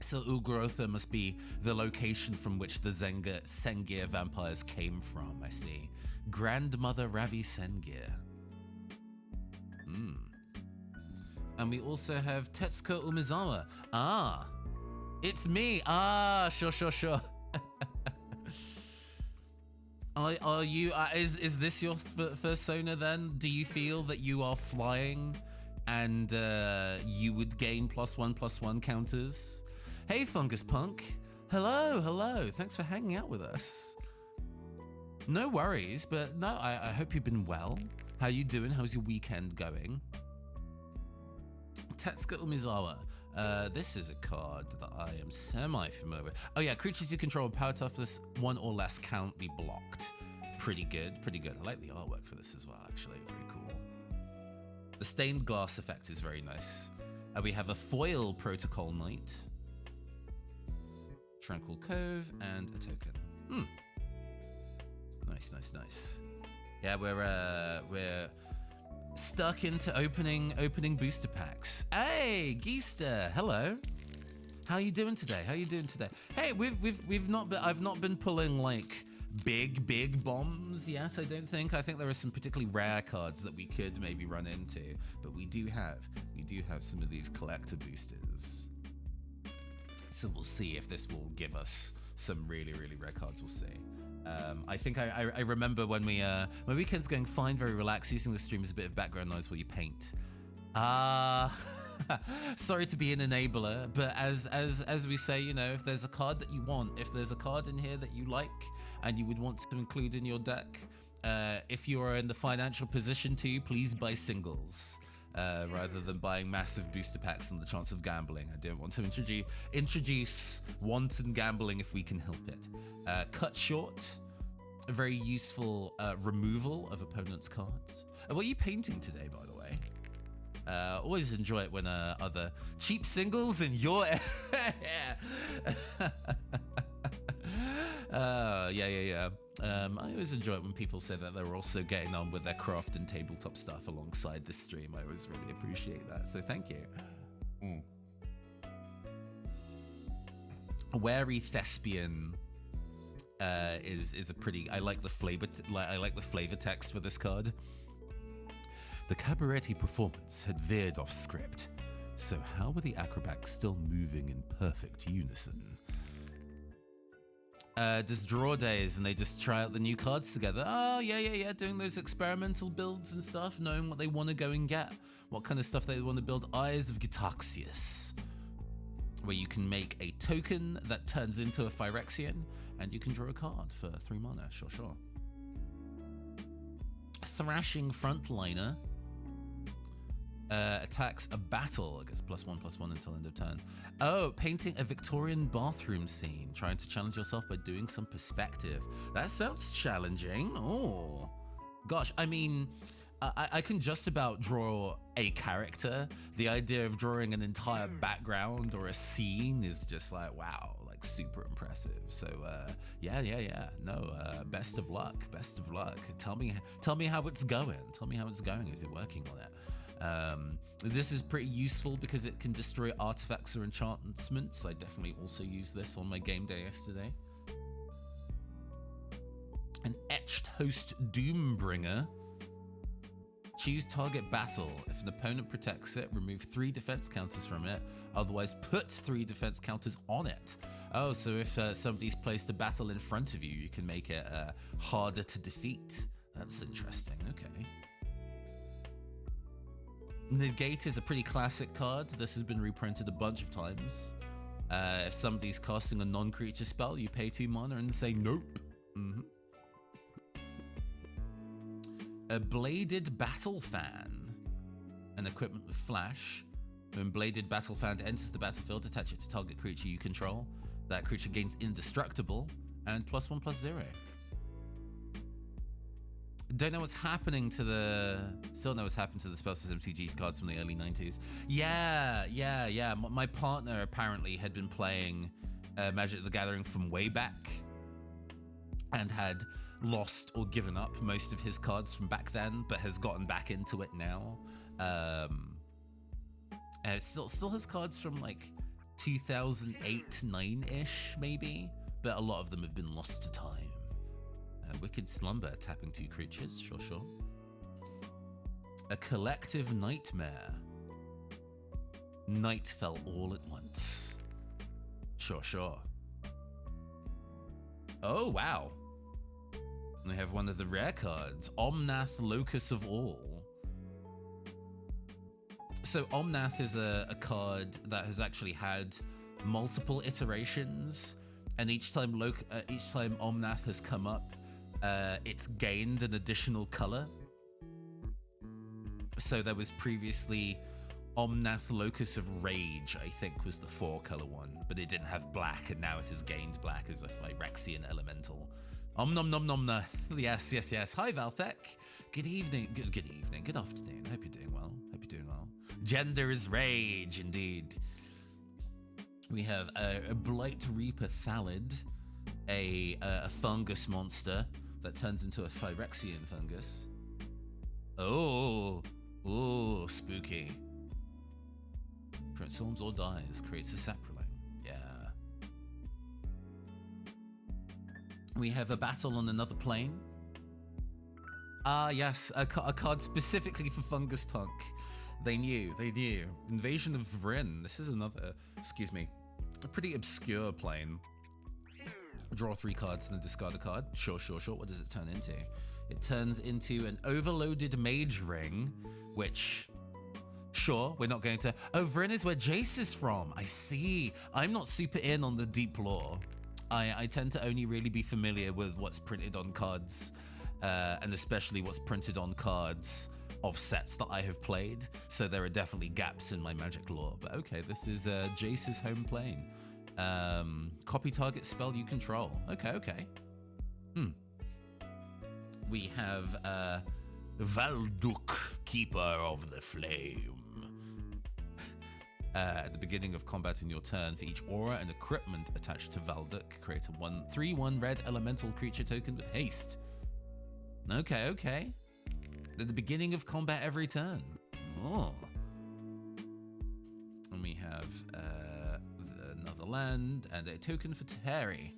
Speaker 1: So Ulgrotha must be the location from which the Sengir vampires came from, I see. Grandmother Ravi Sengir. And we also have Tetsuko Umezawa. Ah, it's me. Ah, sure. Are you? Is this your persona then? Do you feel that you are flying, and you would gain +1/+1 counters? Hey, Fungus Punk. Hello. Thanks for hanging out with us. No worries, but no, I hope you've been well. How you doing? How's your weekend going? Tetsuka Umezawa. This is a card that I am semi-familiar with. Oh yeah, creatures you control with power toughness 1 or less can't be blocked. Pretty good. I like the artwork for this as well, actually. Very cool. The stained glass effect is very nice. We have a foil Protocol Knight, Tranquil Cove, and a token. Nice. Yeah, we're stuck into opening booster packs. Hey, Geester, hello. How you doing today? Hey, I've not been pulling big bombs yet. I don't think. I think there are some particularly rare cards that we could maybe run into, but we do have some of these collector boosters. So we'll see if this will give us some really rare cards. We'll see. I think I remember when my weekend's going fine, very relaxed, using the stream as a bit of background noise while you paint. Sorry to be an enabler, but as we say, if there's a card that you want, if there's a card in here that you like and you would want to include in your deck, if you are in the financial position to, please buy singles. Rather than buying massive booster packs on the chance of gambling. I don't want to introduce wanton gambling if we can help it. Cut Short, a very useful removal of opponent's cards. What are you painting today, by the way? Always enjoy it when other cheap singles in your yeah. I always enjoy it when people say that they're also getting on with their craft and tabletop stuff alongside this stream. I always really appreciate that, so thank you. Wary Thespian is a pretty. I like the flavor. I like the flavor text for this card. The cabaret performance had veered off script, so how were the acrobats still moving in perfect unison? Just draw days and they just try out the new cards together. Oh, yeah, doing those experimental builds and stuff, knowing what they want to go and get, what kind of stuff they want to build. Eyes of Gitaxius, where you can make a token that turns into a Phyrexian, and you can draw a card for 3 mana, sure. Thrashing Frontliner. Attacks a battle, I guess +1/+1 until end of turn. Oh, painting a Victorian bathroom scene, trying to challenge yourself by doing some perspective. That sounds challenging. Oh, gosh, I mean, I can just about draw a character. The idea of drawing an entire background or a scene is just like, wow, like super impressive. So yeah. No, best of luck. Tell me how it's going. Tell me how it's going. Is it working on it? This is pretty useful because it can destroy artifacts or enchantments. I definitely also used this on my game day yesterday. An Etched Host Doombringer. Choose target battle. If an opponent protects it, remove 3 defense counters from it. Otherwise, put 3 defense counters on it. Oh, so if somebody's placed a battle in front of you, you can make it harder to defeat. That's interesting. Okay. Negate is a pretty classic card. This has been reprinted a bunch of times. If somebody's casting a non-creature spell, you pay 2 mana and say nope. A Bladed Battle Fan. An equipment with flash. When Bladed Battle Fan enters the battlefield, attach it to target creature you control. That creature gains indestructible and +1/+0. Don't know what's happening to still know what's happened to the Spell System CG cards from the early 90s. Yeah. My partner apparently had been playing Magic the Gathering from way back and had lost or given up most of his cards from back then, but has gotten back into it now. And it still has cards from like 2008, 9-ish maybe, but a lot of them have been lost to time. Wicked Slumber, tapping 2 creatures, sure. A Collective Nightmare. Night fell all at once. Sure. Oh, wow. And we have one of the rare cards, Omnath, Locus of All. So Omnath is a card that has actually had multiple iterations, and each time Omnath has come up, it's gained an additional color. So there was previously Omnath Locus of Rage, I think was the 4-color one, but it didn't have black, and now it has gained black as a Phyrexian elemental. Nom. Yes. Hi, Valthek. Good evening. Good evening. Good afternoon. Hope you're doing well. Gender is rage, indeed. We have a Blight Reaper Thallid, a fungus monster that turns into a Phyrexian fungus. Oh, spooky. Transforms or dies, creates a saproling. Yeah. We have a battle on another plane. Ah, yes, a card specifically for Fungus Punk. They knew. Invasion of Vryn. This is another, a pretty obscure plane. Draw 3 cards and then discard a card. Sure. What does it turn into? It turns into an overloaded mage ring, which, sure, we're not going to... Oh, Vryn is where Jace is from. I see. I'm not super in on the deep lore. I tend to only really be familiar with what's printed on cards, and especially what's printed on cards of sets that I have played. So there are definitely gaps in my Magic lore. But okay, this is Jace's home plane. Copy target spell you control. Okay. We have Valduk, Keeper of the Flame. At the beginning of combat in your turn, for each aura and equipment attached to Valduk, create a 3/1 red elemental creature token with haste. Okay, okay. At the beginning of combat every turn. Oh. And we have another land and a token for Terry.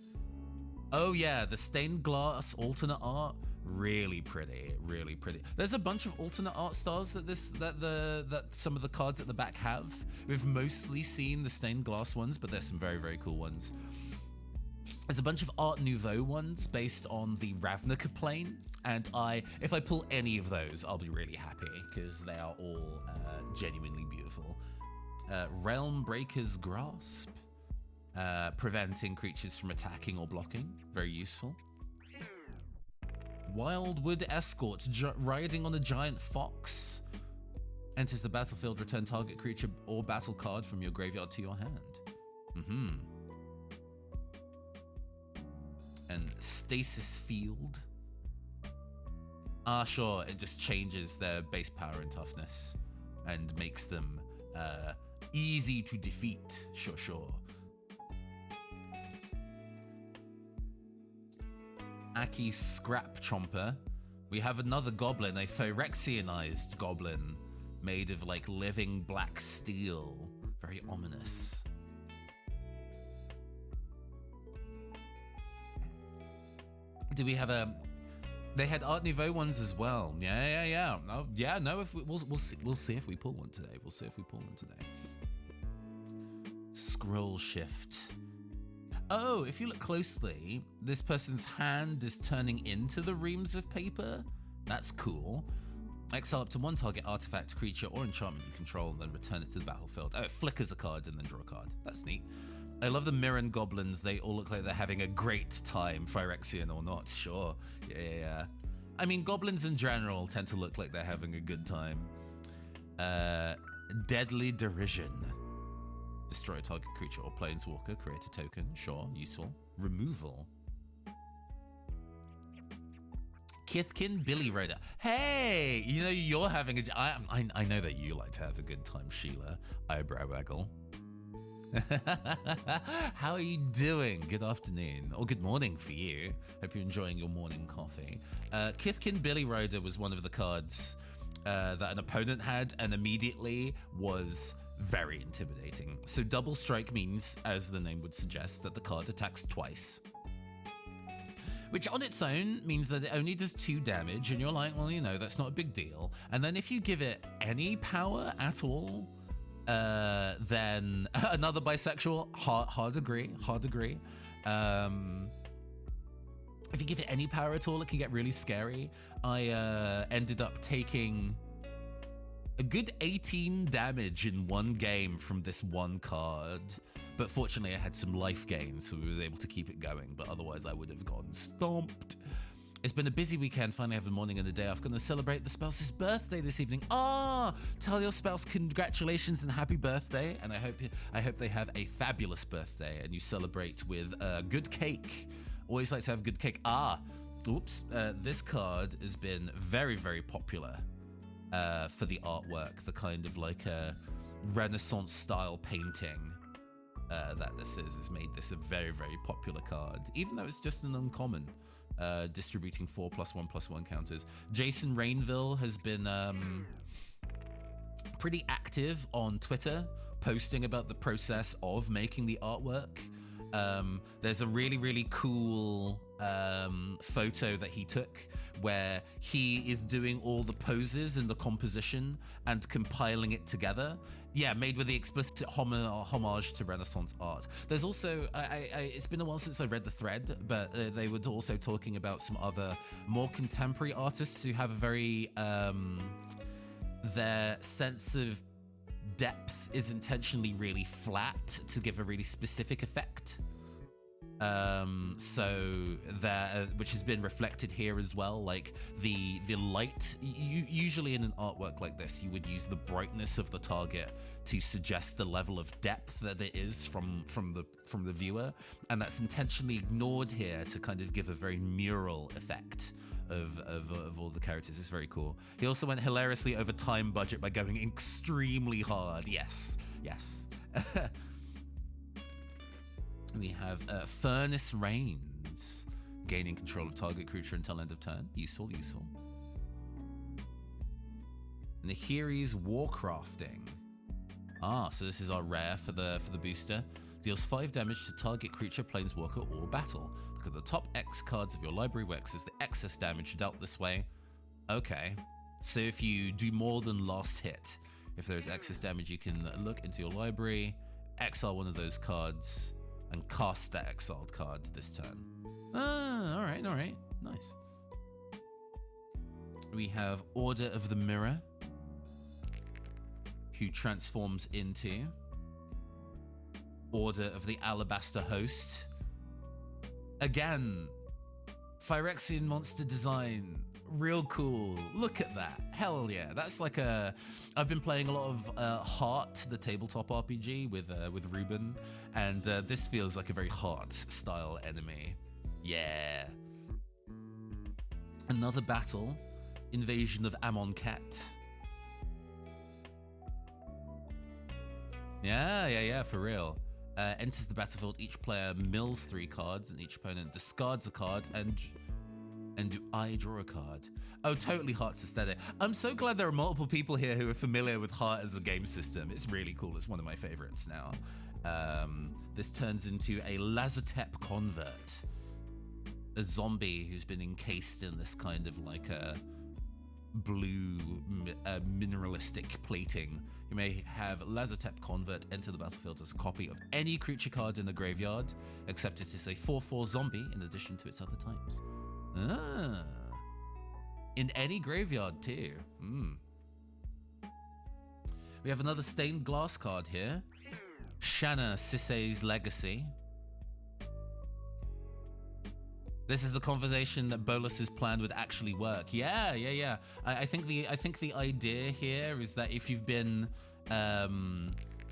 Speaker 1: Oh yeah, the stained glass alternate art, really pretty, really pretty. There's a bunch of alternate art styles that some of the cards at the back have. We've mostly seen the stained glass ones, but there's some very, very cool ones. There's a bunch of Art Nouveau ones based on the Ravnica plane, and if I pull any of those, I'll be really happy because they are all genuinely beautiful. Realm Breaker's Grasp. Preventing creatures from attacking or blocking. Very useful. Wildwood Escort, riding on a giant fox. Enters the battlefield, return target creature or battle card from your graveyard to your hand. And Stasis Field. Sure, it just changes their base power and toughness and makes them easy to defeat. Sure. Aki Scrap Chomper. We have another goblin, a Phyrexianized goblin made of like living black steel. Very ominous. Do we have they had Art Nouveau ones as well. Yeah. No, if we'll see if we pull one today. Scroll Shift. Oh, if you look closely, this person's hand is turning into the reams of paper. That's cool. Exile up to one target artifact, creature, or enchantment you control, and then return it to the battlefield. Oh, it flickers a card and then draw a card. That's neat. I love the Mirren goblins. They all look like they're having a great time, Phyrexian or not. Sure. Yeah. I mean, goblins in general tend to look like they're having a good time. Deadly Derision. Destroy a target creature or planeswalker, create a token. Sure, useful. Removal. Kithkin Billy Raider. Hey, you know you're having I know that you like to have a good time, Sheila. Eyebrow waggle. How are you doing? Good afternoon or good morning for you. Hope you're enjoying your morning coffee. Kithkin Billy Raider was one of the cards that an opponent had and immediately was very intimidating. So double strike means, as the name would suggest, that the card attacks twice. Which on its own means that it only does 2 damage, and you're like, well, you know, that's not a big deal. And then if you give it any power at all, then another bisexual, hard agree. If you give it any power at all, it can get really scary. I ended up taking a good 18 damage in one game from this one card, but fortunately I had some life gain, so we was able to keep it going, but otherwise I would have gone stomped. It's been a busy weekend, finally have a morning and a day off. Gonna celebrate the spouse's birthday this evening. Tell your spouse congratulations and happy birthday, and I hope they have a fabulous birthday and you celebrate with good cake. Always like to have good cake. This card has been very, very popular. For the artwork, the kind of like a Renaissance style painting that this has made this a very, very popular card, even though it's just an uncommon, distributing 4+1/+1 counters. Jason Rainville has been pretty active on Twitter, posting about the process of making the artwork. There's a really, really cool photo that he took where he is doing all the poses and the composition and compiling it together. Yeah, made with the explicit homage to Renaissance art. There's also, it's been a while since I read the thread, but they were also talking about some other more contemporary artists who have a very, their sense of depth is intentionally really flat to give a really specific effect. So that which has been reflected here as well, like the light. Usually in an artwork like this, you would use the brightness of the target to suggest the level of depth that it is from the viewer, and that's intentionally ignored here to kind of give a very mural effect of all the characters. It's very cool. He also went hilariously over time budget by going extremely hard. Yes. We have Furnace Rains. Gaining control of target creature until end of turn. Useful, useful. Nahiri's Warcrafting. Ah, so this is our rare for the booster. Deals 5 damage to target creature, planeswalker, or battle. Look at the top X cards of your library where X is the excess damage dealt this way. Okay, so if you do more than last hit, if there's excess damage, you can look into your library, exile one of those cards, and cast that exiled card this turn. Ah, all right, nice. We have Order of the Mirror, who transforms into Order of the Alabaster Host. Again, Phyrexian monster design, real cool. Look at that, hell yeah. That's like I've been playing a lot of Heart, the tabletop RPG with Ruben, and this feels like a very Heart style enemy. Yeah. Another battle, Invasion of Amonkhet. Yeah, for real. Enters the battlefield, each player mills 3 cards, and each opponent discards a card, and do I draw a card? Oh, totally Heart's aesthetic. I'm so glad there are multiple people here who are familiar with Heart as a game system. It's really cool. It's one of my favorites now. This turns into a Lazotep Convert. A zombie who's been encased in this kind of like a blue mineralistic plating. You may have Lazotep Convert enter the battlefield as a copy of any creature card in the graveyard, except it is a 4/4 zombie in addition to its other types. Ah. In any graveyard too. We have another stained glass card here. Shanna Sisay's Legacy. This is the conversation that Bolus's plan would actually work. Yeah. I think the idea here is that if you've been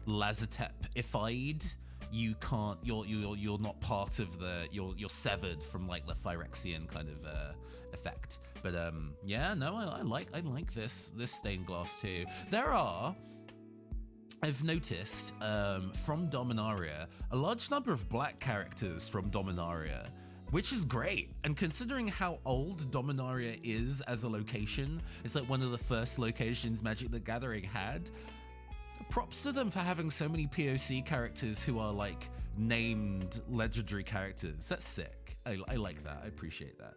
Speaker 1: Lazotep-ified, you can't. You're not part of the. You're severed from like the Phyrexian kind of effect. But yeah, no, I like this stained glass too. There are. I've noticed from Dominaria a large number of black characters from Dominaria, which is great. And considering how old Dominaria is as a location, it's like one of the first locations Magic the Gathering had. Props to them for having so many POC characters who are like named legendary characters. That's sick. I like that. I appreciate that.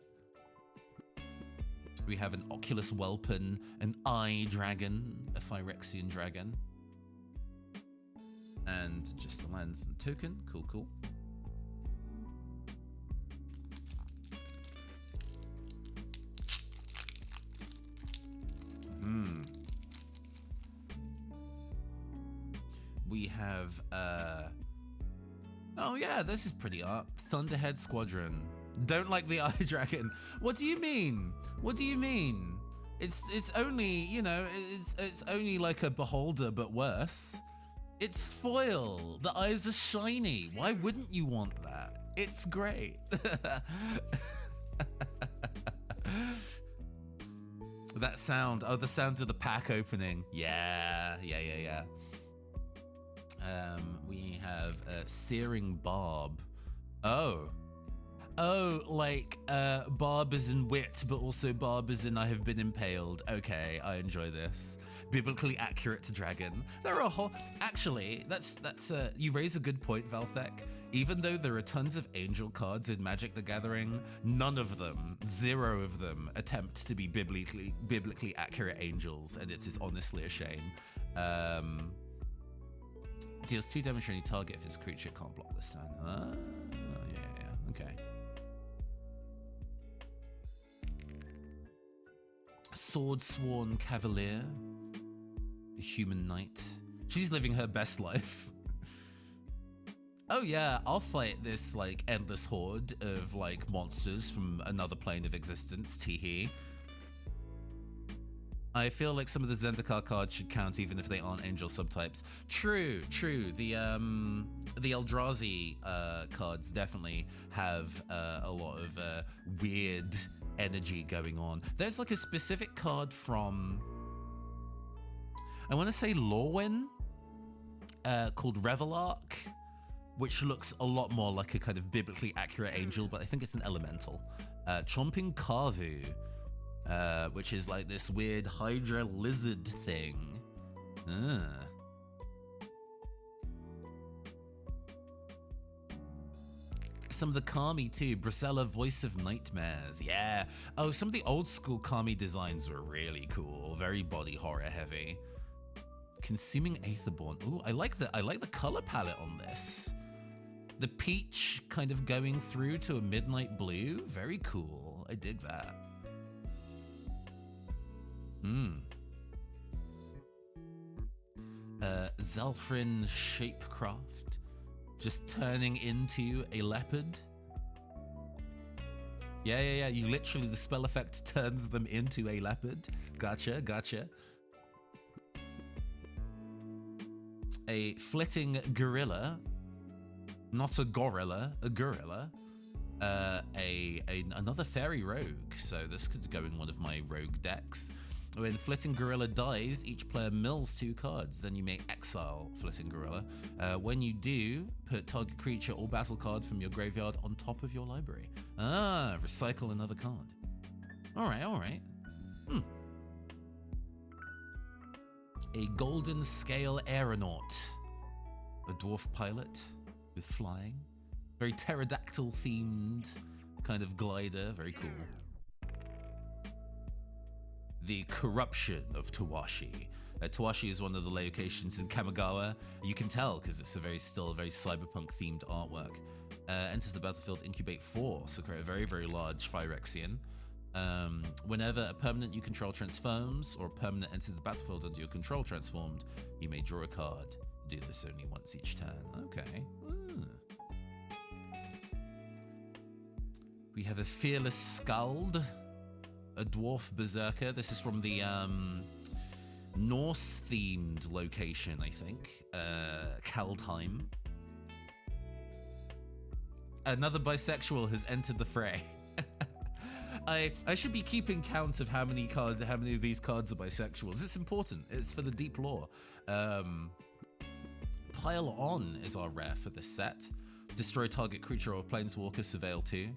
Speaker 1: We have an Oculus Whelpen, an Eye Dragon, a Phyrexian dragon. And just the lands and token. Cool. We have, oh yeah, this is pretty art. Thunderhead Squadron. Don't like the Eye Dragon. What do you mean? It's only, you know, it's only like a Beholder, but worse. It's foil. The eyes are shiny. Why wouldn't you want that? It's great. That sound. Oh, the sound of the pack opening. Yeah. We have Searing Barb. Oh, like Barb as in wit, but also Barb as in I have been impaled. Okay, I enjoy this. Biblically accurate to dragon. There are a whole. Actually, that's you raise a good point, Valthek. Even though there are tons of angel cards in Magic the Gathering, none of them, 0 of them, attempt to be biblically accurate angels, and it is honestly a shame. Deals 2 damage to any target if his creature can't block this turn. Yeah, okay. Swordsworn Cavalier, a human knight. She's living her best life. Oh yeah, I'll fight this like endless horde of like monsters from another plane of existence. Teehee. I feel like some of the Zendikar cards should count even if they aren't angel subtypes. True. The Eldrazi cards definitely have a lot of weird energy going on. There's like a specific card from, I want to say Lorwyn, called Revelark, which looks a lot more like a kind of biblically accurate angel, but I think it's an elemental. Chomping Kavu, which is like this weird Hydra lizard thing. Some of the Kami too. Bracella, Voice of Nightmares. Yeah. Oh, some of the old school Kami designs were really cool. Very body horror heavy. Consuming Aetherborn. Ooh, I like the color palette on this. The peach kind of going through to a midnight blue. Very cool. I dig that. Zalfrin Shapecraft. Just turning into a leopard. Yeah. You literally, the spell effect turns them into a leopard. Gotcha. A flitting gorilla. Not a gorilla, a gorilla. Another fairy rogue. So this could go in one of my rogue decks. When Flitting Gorilla dies, each player mills 2 cards. Then you may exile Flitting Gorilla. When you do, put target creature or battle card from your graveyard on top of your library. Recycle another card. All right. A Golden Scale Aeronaut. A dwarf pilot with flying. Very pterodactyl themed kind of glider. Very cool. The Corruption of Tawashi. Tawashi is one of the locations in Kamigawa. You can tell because it's still a very cyberpunk themed artwork. Enters the battlefield, incubate 4, so create a very, very large Phyrexian. Whenever a permanent you control transforms, or a permanent enters the battlefield under your control transformed, you may draw a card. Do this only once each turn. Okay. We have a Fearless Skald. A dwarf berserker. This is from the Norse-themed location, I think. Kaldheim. Another bisexual has entered the fray. I should be keeping count of how many of these cards are bisexuals. It's important. It's for the deep lore. Pile On is our rare for this set. Destroy target creature or planeswalker, surveil 2.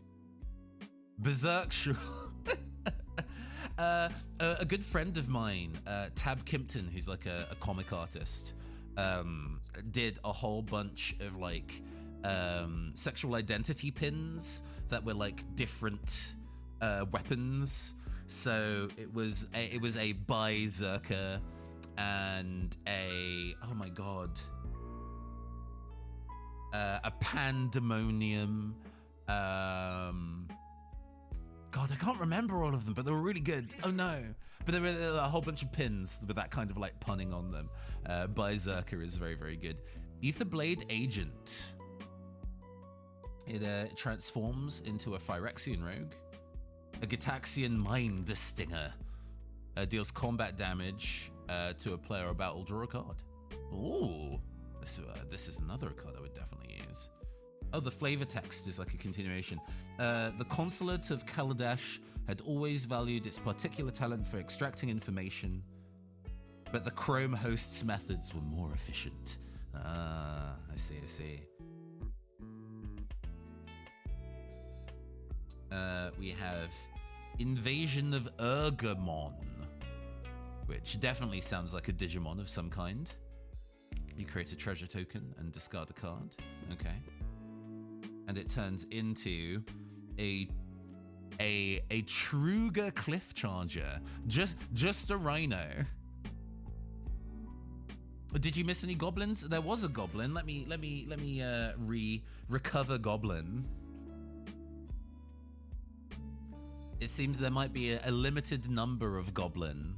Speaker 1: Berserk a good friend of mine, Tab Kimpton, who's like a comic artist, did a whole bunch of like sexual identity pins that were like different weapons. So it was a berserker and a pandemonium. God, I can't remember all of them, but they were really good. Oh no. But there were a whole bunch of pins with that kind of like punning on them. Berserker is very, very good. Etherblade Agent. It transforms into a Phyrexian rogue. A Gitaxian Mind Stinger. Deals combat damage to a player or battle, draw a card. Ooh. This is another card I would definitely use. Oh, the flavor text is like a continuation. The Consulate of Kaladesh had always valued its particular talent for extracting information, but the Chrome host's methods were more efficient. I see. We have Invasion of Urgamon, which definitely sounds like a Digimon of some kind. You create a treasure token and discard a card. Okay. And it turns into a Truger Cliff Charger. Just a rhino. Did you miss any goblins? There was a goblin. Let me recover goblin. It seems there might be a limited number of goblin,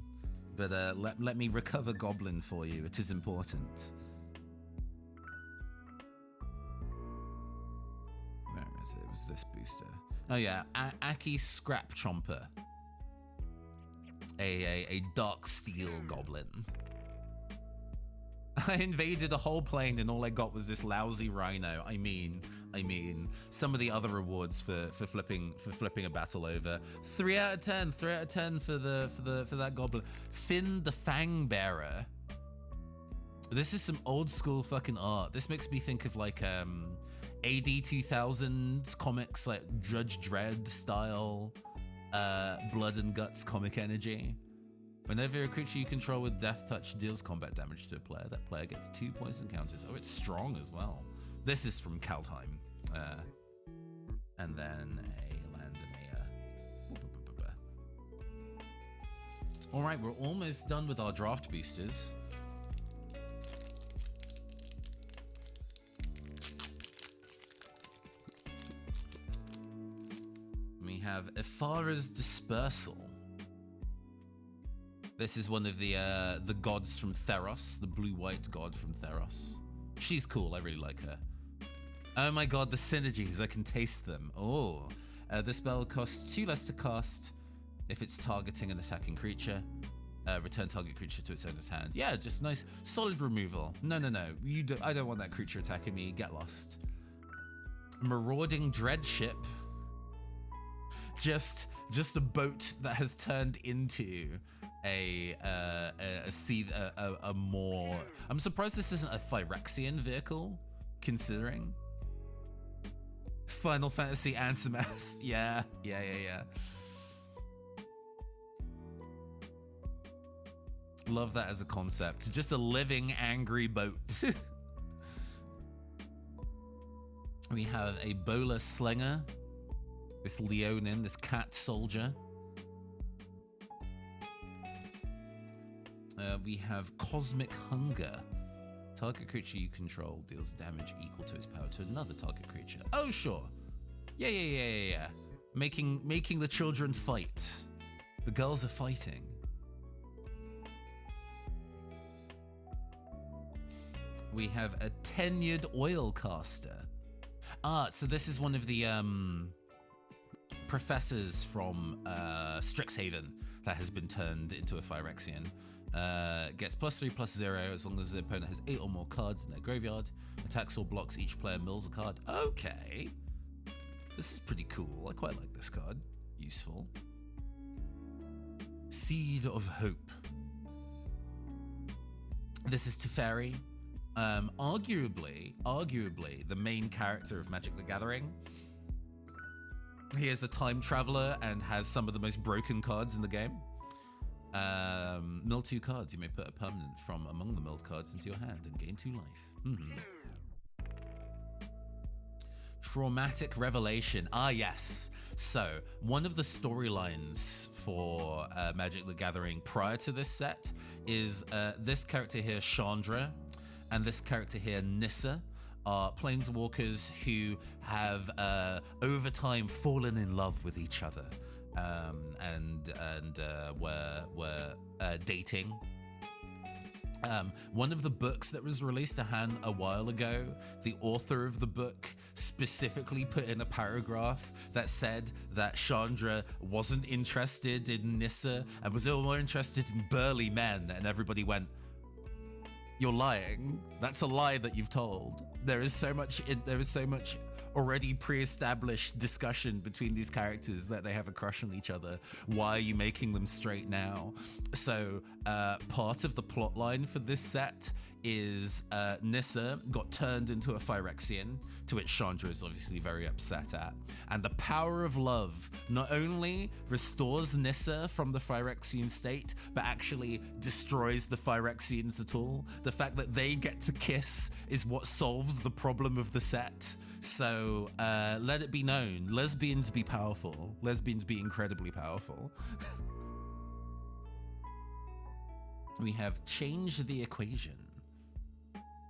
Speaker 1: but let me recover goblin for you. It is important. Where is it? It was this booster. Oh yeah, Aki Scrap Chomper. A dark steel goblin. I invaded a whole plane and all I got was this lousy rhino. I mean, some of the other rewards for flipping a battle over. 3 out of 10. 3 out of 10 for that goblin. Finn the Fang Bearer. This is some old school fucking art. This makes me think of like AD 2000 comics, like Judge Dredd style, blood and guts comic energy. Whenever a creature you control with Death Touch deals combat damage to a player, that player gets 2 points encounters. Oh, it's strong as well. This is from Teatime. And then a land and a... All right, we're almost done with our draft boosters. We have Ifara's Dispersal. This is one of the gods from Theros, the blue-white god from Theros. She's cool, I really like her. Oh my god, the synergies, I can taste them. Oh, the spell costs 2 less to cast if it's targeting an attacking creature. Return target creature to its owner's hand. Yeah, just nice, solid removal. No, I don't want that creature attacking me, get lost. Marauding Dreadship. Just a boat that has turned into a more... I'm surprised this isn't a Phyrexian vehicle, considering. Final Fantasy Ansimas. Yeah. Love that as a concept. Just a living angry boat. We have a Bola Slinger. This Leonin, this cat soldier. We have Cosmic Hunger. Target creature you control deals damage equal to its power to another target creature. Oh, sure. Yeah. Making the children fight. The girls are fighting. We have a Tenured Oil Caster. So this is one of the professors from Strixhaven that has been turned into a Phyrexian. Gets +3/+0 as long as the opponent has 8 or more cards in their graveyard. Attacks or blocks, each player mills a card. Okay. This is pretty cool. I quite like this card. Useful. Seed of Hope. This is Teferi. Arguably the main character of Magic the Gathering. He is a time traveler and has some of the most broken cards in the game. Mill 2 cards. You may put a permanent from among the milled cards into your hand and gain 2 life. Traumatic Revelation. Ah, yes. So, one of the storylines for Magic the Gathering prior to this set is this character here, Chandra, and this character here, Nissa, are planeswalkers who have over time fallen in love with each other. And were dating. One of the books that was released a while ago, the author of the book specifically put in a paragraph that said that Chandra wasn't interested in Nissa and was more interested in burly men, and everybody went, "You're lying. That's a lie that you've told. There is so much already pre-established discussion between these characters that they have a crush on each other. Why are you making them straight now?" So part of the plot line for this set is Nissa got turned into a Phyrexian, to which Chandra is obviously very upset at. And the power of love not only restores Nissa from the Phyrexian state, but actually destroys the Phyrexians at all. The fact that they get to kiss is what solves the problem of the set. So let it be known, lesbians be powerful. Lesbians be incredibly powerful. We have Change the Equation.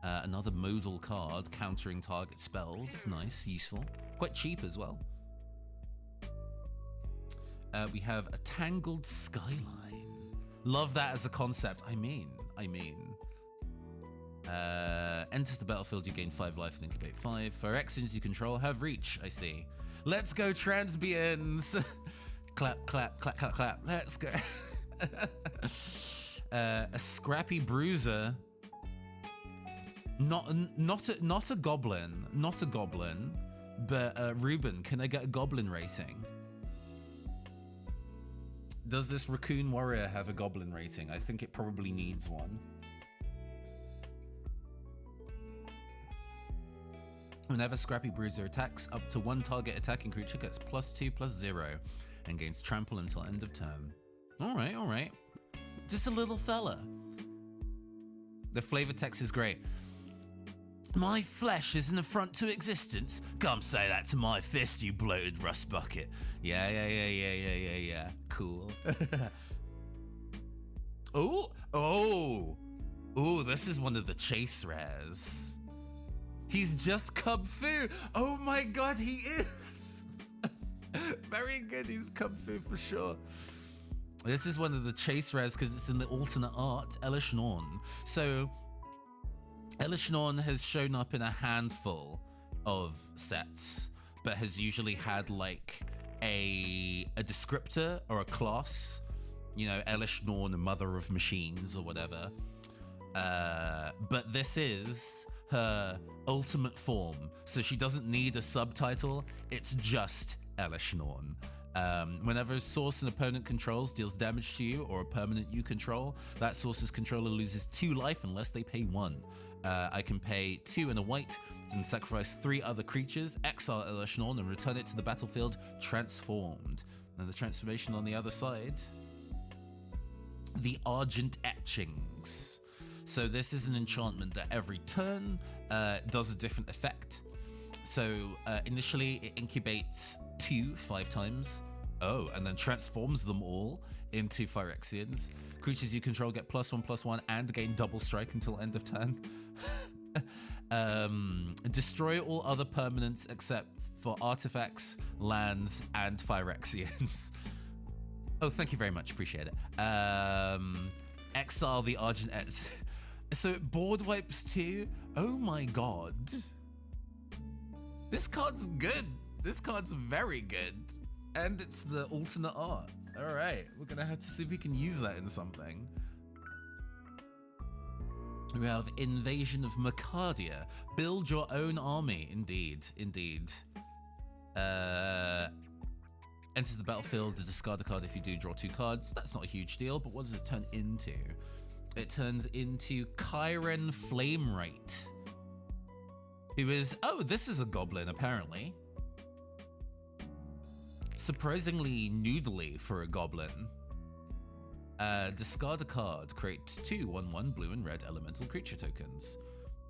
Speaker 1: Another modal card, countering target spells. Nice, useful. Quite cheap as well. We have a Tangled Skyline. Love that as a concept. I mean. Enters the battlefield, you gain 5 life and incubate 5. Phyrexians you control have reach, I see. Let's go, Transbians! Clap, clap, clap, clap, clap. Let's go. A Scrappy Bruiser. Not a goblin. Not a goblin. But Ruben, can I get a goblin rating? Does this Raccoon Warrior have a goblin rating? I think it probably needs one. Whenever Scrappy Bruiser attacks, up to one target attacking creature gets +2/+0 and gains trample until end of turn. All right. Just a little fella. The flavor text is great. My flesh is an affront to existence. Come say that to my fist, you bloated rust bucket. Yeah. Cool. Oh, this is one of the chase rares. He's just Kung Fu. Oh my god, he is. Very good, he's Kung Fu for sure. This is one of the chase rares because it's in the alternate art, Elish Norn. So, Elish Norn has shown up in a handful of sets, but has usually had like a descriptor or a class. You know, Elish Norn, Mother of Machines or whatever. But this is her ultimate form, so she doesn't need a subtitle. It's just Elish Norn. Whenever a source an opponent controls deals damage to you or a permanent you control, that source's controller loses 2 life unless they pay 1. I can pay 2 and a white and sacrifice 3 other creatures, exile Elish Norn, and return it to the battlefield transformed. And the transformation on the other side, the Argent Etchings. So this is an enchantment that every turn does a different effect. So initially it incubates 2 5 times. Oh, and then transforms them all into Phyrexians. Creatures you control get +1/+1 and gain double strike until end of turn. Destroy all other permanents except for artifacts, lands, and Phyrexians. Oh, thank you very much. Appreciate it. Exile the Argent Etch. So it board wipes 2. Oh my god. This card's good. This card's very good. And it's the alternate art. All right. We're going to have to see if we can use that in something. We have Invasion of Mercadia. Build your own army. Indeed. Enters the battlefield to discard a card if you do draw 2 cards. That's not a huge deal, but what does it turn into? It turns into Kyren Flamewright, who is, this is a goblin apparently. Surprisingly noodly for a goblin. Discard a card, create 2 1/1 blue and red elemental creature tokens.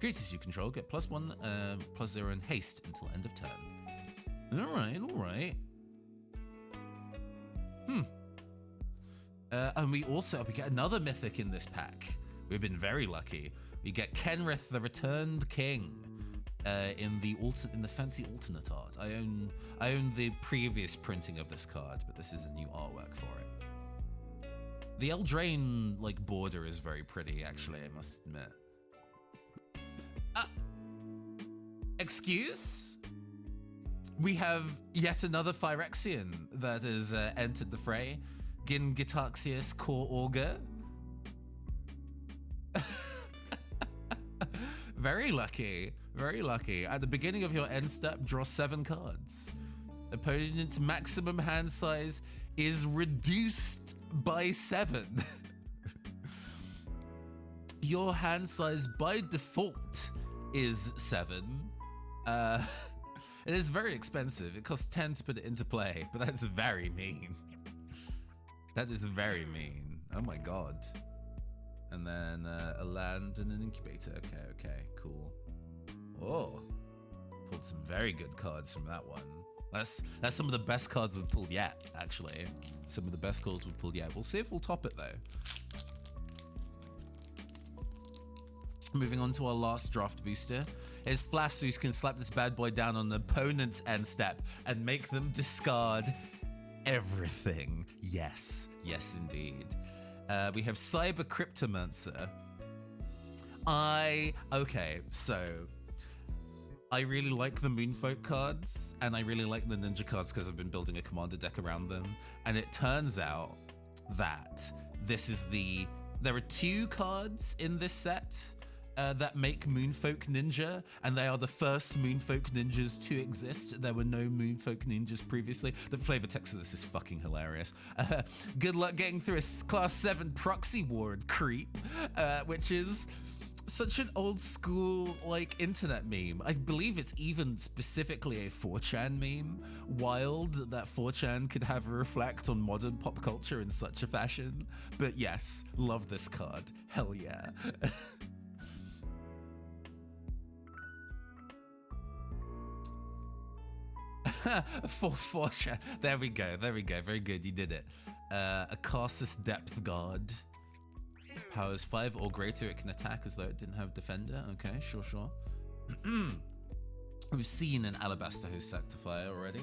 Speaker 1: Creatures you control get +1/+0 and haste until end of turn. All right. And we get another mythic in this pack. We've been very lucky. We get Kenrith, the Returned King, in the fancy alternate art. I own the previous printing of this card, but this is a new artwork for it. The Eldraine border is very pretty, actually, I must admit. Excuse? We have yet another Phyrexian that has entered the fray. Gin-Gitaxias Core Augur. Very lucky. At the beginning of your end step, draw 7 cards. Opponent's maximum hand size is reduced by 7. Your hand size by default is 7. It is very expensive. It costs 10 to put it into play, but that's very mean. That is very mean. Oh my god. And then a land and an incubator. Okay, cool. Oh, pulled some very good cards from that one. That's some of the best cards we've pulled yet, actually. Some of the best cards we've pulled yet. We'll see if we'll top it, though. Moving on to our last draft booster. Is Flash Boost can slap this bad boy down on the opponent's end step and make them discard everything. Yes, indeed. We have Cyber Cryptomancer. So I really like the Moonfolk cards, and I really like the Ninja cards because I've been building a commander deck around them. And it turns out that there are 2 cards in this set that make Moonfolk Ninja, and they are the first Moonfolk Ninjas to exist. There were no Moonfolk Ninjas previously. The flavor text of this is fucking hilarious. Good luck getting through a class 7 proxy ward creep, which is such an old school like internet meme. I believe it's even specifically a 4chan meme. Wild that 4chan could have a reflect on modern pop culture in such a fashion. But yes, love this card. Hell yeah. For 4chan. There we go. There we go. Very good. You did it. A Carsus Depth Guard. Powers 5 or greater, it can attack as though it didn't have defender. Okay, sure. We've seen an Alabaster Host Sanctifier already.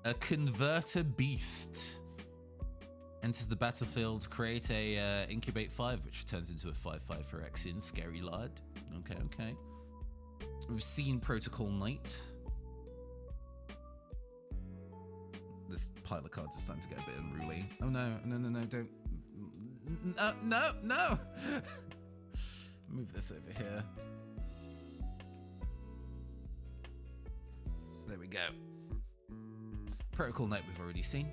Speaker 1: A Converter Beast. Enters the battlefield, create a Incubate 5, which turns into a 5/5 for Phyrexian. Scary lad. Okay. We've seen Protocol Knight. This pile of cards is starting to get a bit unruly. Oh no, don't. No. Move this over here. There we go. Protocol Knight we've already seen.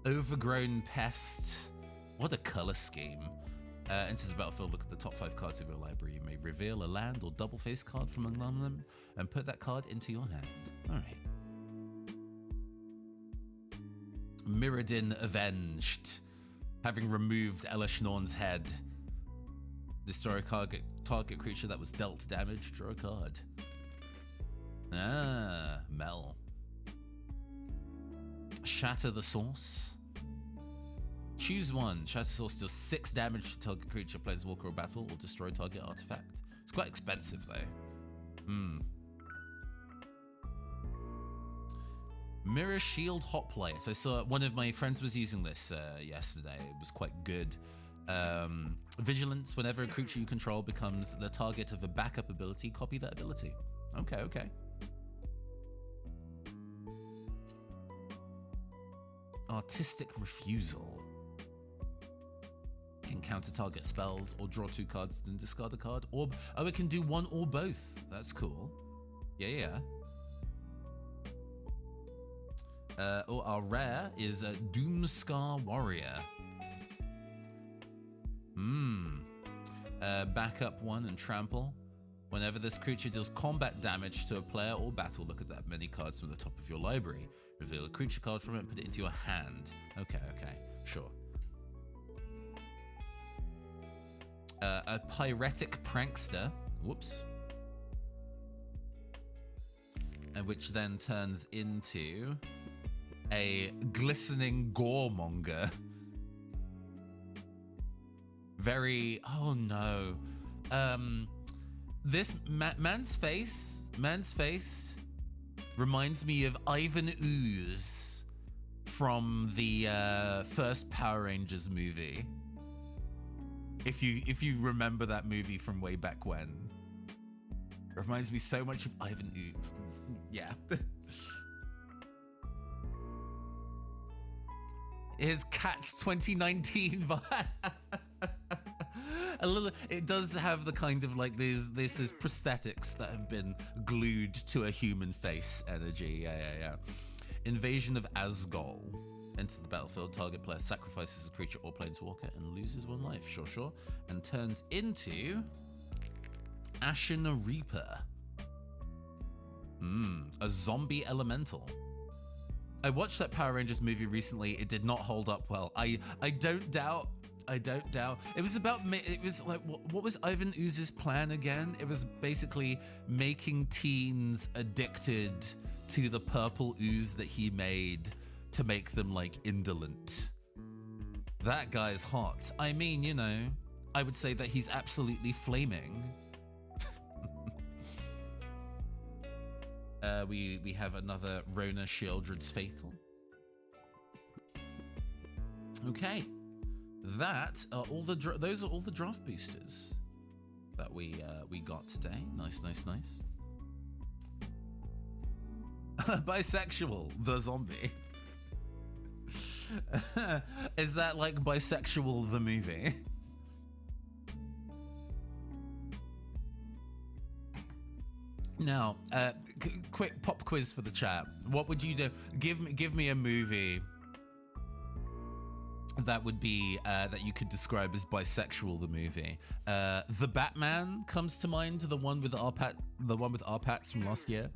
Speaker 1: Overgrown Pest. What a color scheme. Enters the battlefield, look at the top 5 cards of your library. You may reveal a land or double face card from among them and put that card into your hand. Alright. Mirrodin Avenged. Having removed Elishnorn's head, destroy a target creature that was dealt damage, draw a card. Ah, Mel. Shatter the Source. Choose one. Shatter Source deals 6 damage to target creature, planeswalker, or battle, or destroy target artifact. It's quite expensive though. Mirror Shield Hoplite. I saw one of my friends was using this yesterday. It was quite good. Vigilance. Whenever a creature you control becomes the target of a backup ability, copy that ability. Okay. Artistic Refusal. Can counter target spells or draw 2 cards then discard a card. Or it can do one or both. That's cool. Yeah. Our rare is a Doomscar Warrior. Backup 1 and trample. Whenever this creature deals combat damage to a player or battle, look at that many cards from the top of your library. Reveal a creature card from it and put it into your hand. Okay, sure. A Pyretic Prankster. Whoops. Which then turns into a Glistening Goremonger. Very, oh no. This man's face reminds me of Ivan Ooze from the first Power Rangers movie. If you remember that movie from way back when. It reminds me so much of Ivan Ooze. Yeah. His Cats 2019 vibe. A little, it does have the kind of like this is prosthetics that have been glued to a human face energy. Yeah. Invasion of Asgol. Enters the battlefield, target player sacrifices a creature or planeswalker and loses 1 life. Sure. And turns into Ashen Reaper. A zombie elemental. I watched that Power Rangers movie recently. It did not hold up well. I don't doubt. It was about, it was like, what was Ivan Ooze's plan again? It was basically making teens addicted to the purple ooze that he made to make them like indolent. That guy's hot. I mean, you know, I would say that he's absolutely flaming. We have another Rona Sheoldred's Faithful. Okay, that are all those are all the draft boosters that we got today. Nice. Bisexual, the zombie. Is that like Bisexual the movie? Now, quick pop quiz for the chat. What would you do? Give me a movie that would be that you could describe as bisexual. The movie, The Batman comes to mind, the one with Arpats from last year.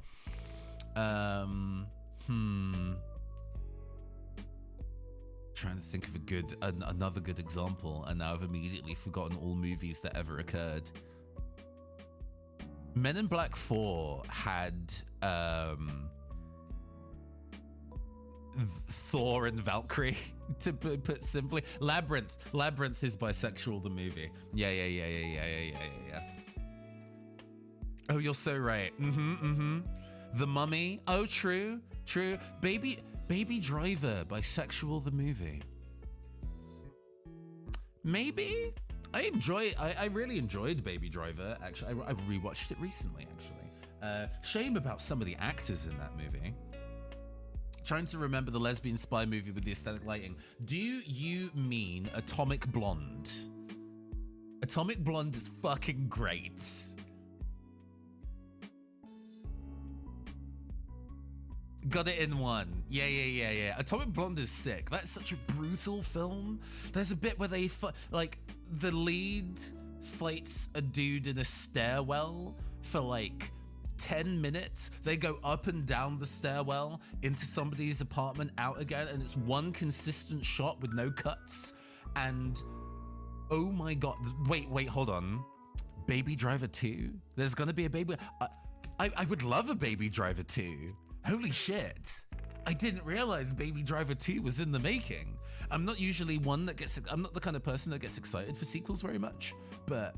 Speaker 1: Trying to think of another good example, and now I've immediately forgotten all movies that ever occurred. Men in Black 4 had Thor and Valkyrie, to put simply. Labyrinth is bisexual, the movie. Yeah. Oh, you're so right. The Mummy. Oh, true. Baby Driver, bisexual, the movie. Maybe? I really enjoyed Baby Driver, actually. I rewatched it recently, actually. Shame about some of the actors in that movie. Trying to remember the lesbian spy movie with the aesthetic lighting. Do you mean Atomic Blonde? Atomic Blonde is fucking great. Got it in one. Yeah. Atomic Blonde is sick. That's such a brutal film. There's a bit where they the lead fights a dude in a stairwell for like 10 minutes. They go up and down the stairwell into somebody's apartment, out again, and it's one consistent shot with no cuts. And oh my god, wait, hold on. Baby Driver 2? There's gonna be a baby. I would love a Baby Driver 2. Holy shit. I didn't realize Baby Driver 2 was in the making. I'm not usually I'm not the kind of person that gets excited for sequels very much, but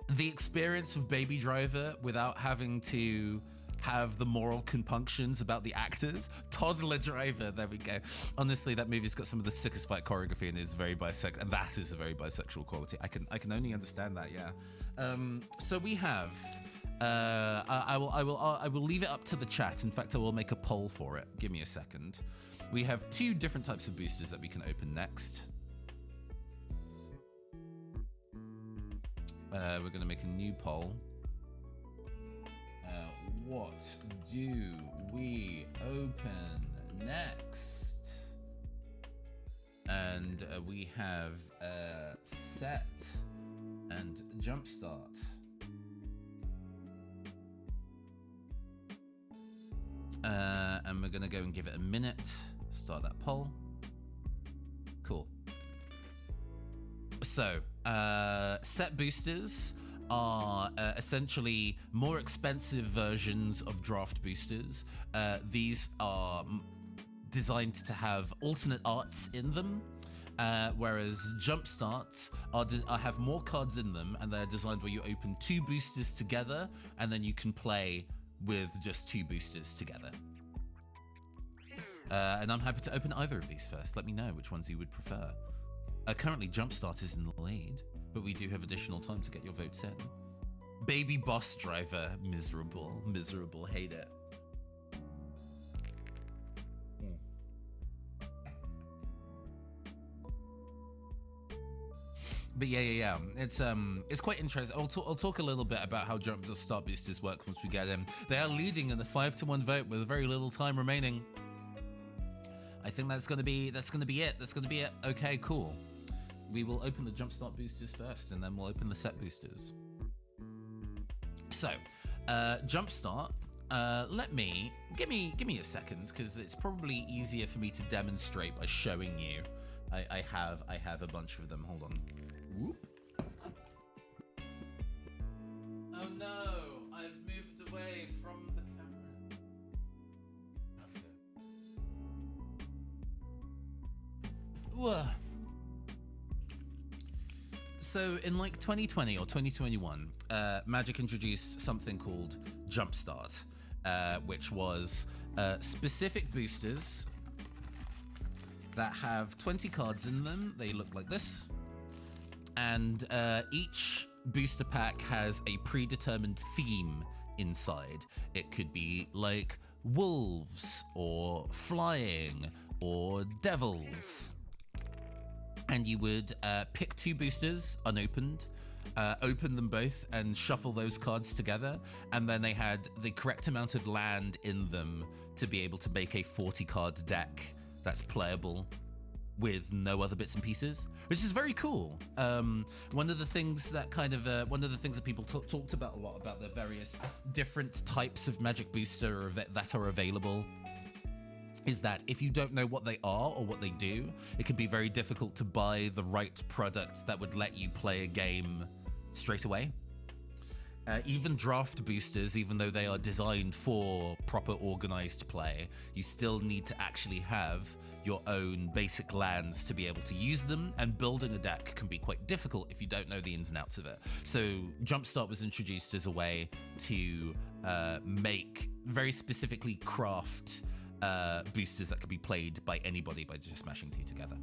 Speaker 1: the experience of Baby Driver without having to have the moral compunctions about the actors. Toddler Driver, there we go. Honestly, that movie's got some of the sickest fight choreography and is very bisexual, and that is a very bisexual quality. I can only understand that, yeah. So we have I will leave it up to the chat. In fact, I will make a poll for it. Give me a second. We have two different types of boosters that we can open next. We're going to make a new poll. What do we open next? And we have Set and Jumpstart. And we're going to go and give it a minute. Start that poll. Cool. So, set boosters are essentially more expensive versions of draft boosters. These are designed to have alternate arts in them, whereas jumpstarts have more cards in them, and they're designed where you open two boosters together, and then you can play with just two boosters together. And I'm happy to open either of these first. Let me know which ones you would prefer. Currently, Jumpstart is in the lead, but we do have additional time to get your votes in. Baby Boss Driver, miserable, hate it. But yeah. It's quite interesting. I'll talk a little bit about how Jumpstart boosters work once we get in. They are leading in the 5-1 vote with very little time remaining. I think that's gonna be it. Okay, cool. We will open the Jumpstart boosters first, and then we'll open the set boosters. So, Jumpstart. Give me a second, because it's probably easier for me to demonstrate by showing you. I have a bunch of them. Hold on. Whoop. Oh no! I've moved away from the camera. Okay. So in like 2020 or 2021, Magic introduced something called Jumpstart, which was specific boosters that have 20 cards in them. They look like this. And each booster pack has a predetermined theme inside. It could be like wolves or flying or devils. And you would pick two boosters unopened, open them both and shuffle those cards together. And then they had the correct amount of land in them to be able to make a 40 card deck that's playable with no other bits and pieces, which is very cool. One of the things that people talked about a lot about the various different types of magic booster that are available is that if you don't know what they are or what they do, it can be very difficult to buy the right product that would let you play a game straight away. Even draft boosters, even though they are designed for proper organized play, you still need to actually have your own basic lands to be able to use them, and building a deck can be quite difficult if you don't know the ins and outs of it. So Jumpstart was introduced as a way to make, very specifically craft boosters that could be played by anybody by just smashing two together.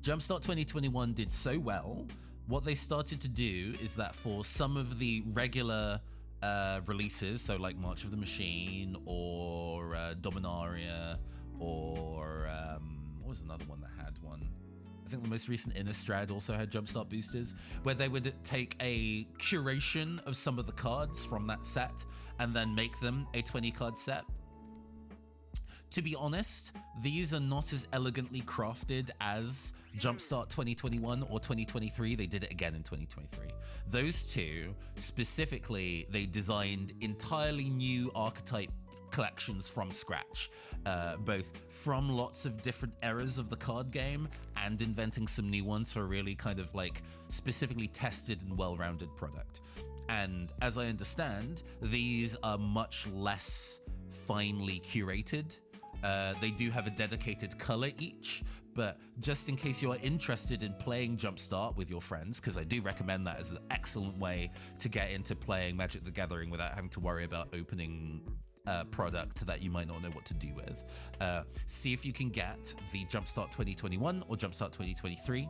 Speaker 1: Jumpstart 2021 did so well. What they started to do is that for some of the regular releases, so like March of the Machine or Dominaria, or what was another one that had one? I think the most recent Innistrad also had Jumpstart boosters, where they would take a curation of some of the cards from that set and then make them a 20 card set. To be honest, these are not as elegantly crafted as Jumpstart 2021 or 2023. They did it again in 2023. Those two, specifically, they designed entirely new archetype collections from scratch, both from lots of different eras of the card game and inventing some new ones for a really kind of like specifically tested and well-rounded product. And as I understand, these are much less finely curated. They do have a dedicated color each, but just in case you are interested in playing Jumpstart with your friends, because I do recommend that as an excellent way to get into playing Magic the Gathering without having to worry about opening product that you might not know what to do with. See if you can get the Jumpstart 2021 or Jumpstart 2023.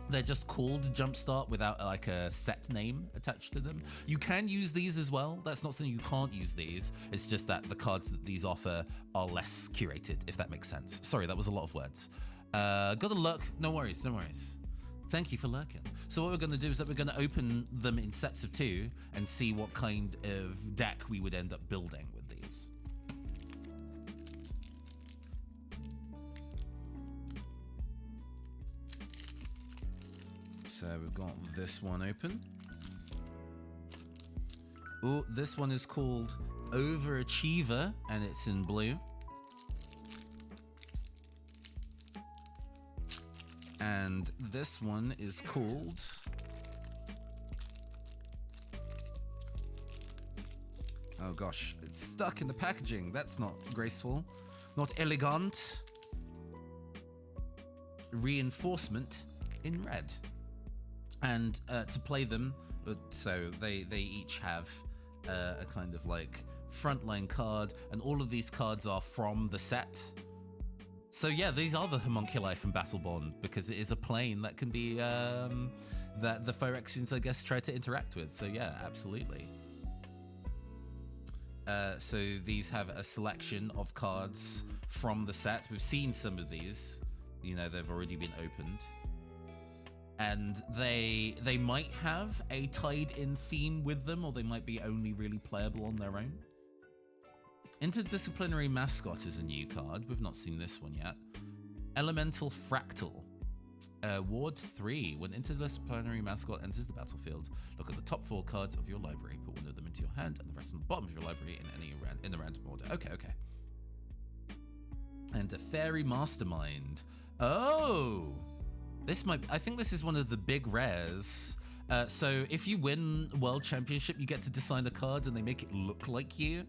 Speaker 1: They're just called Jumpstart without like a set name attached to them. You can use these as well. That's not saying you can't use these. It's just that the cards that these offer are less curated, if that makes sense. Sorry, that was a lot of words. Got a lurk? No worries, no worries. Thank you for lurking. So what we're going to do is that we're going to open them in sets of 2 and see what kind of deck we would end up building with these. So we've got this one open. Oh, this one is called Overachiever, and it's in blue. And this one is called oh gosh, it's stuck in the packaging. That's not graceful, not elegant. Reinforcement in red. And to play them, so they each have a kind of like frontline card, and all of these cards are from the set. So yeah, these are the homunculi from Battle Bond, because it is a plane that can be that the Phyrexians, I guess, try to interact with. So yeah, absolutely. So these have a selection of cards from the set. We've seen some of these. You know, they've already been opened. And they might have a tied-in theme with them, or they might be only really playable on their own. Interdisciplinary Mascot is a new card. We've not seen this one yet. Elemental Fractal. Ward 3. When Interdisciplinary Mascot enters the battlefield, look at the top 4 cards of your library. Put one of them into your hand and the rest on the bottom of your library in a random order. Okay. And a Fairy Mastermind. Oh! I think this is one of the big rares. So if you win World Championship, you get to design a card and they make it look like you.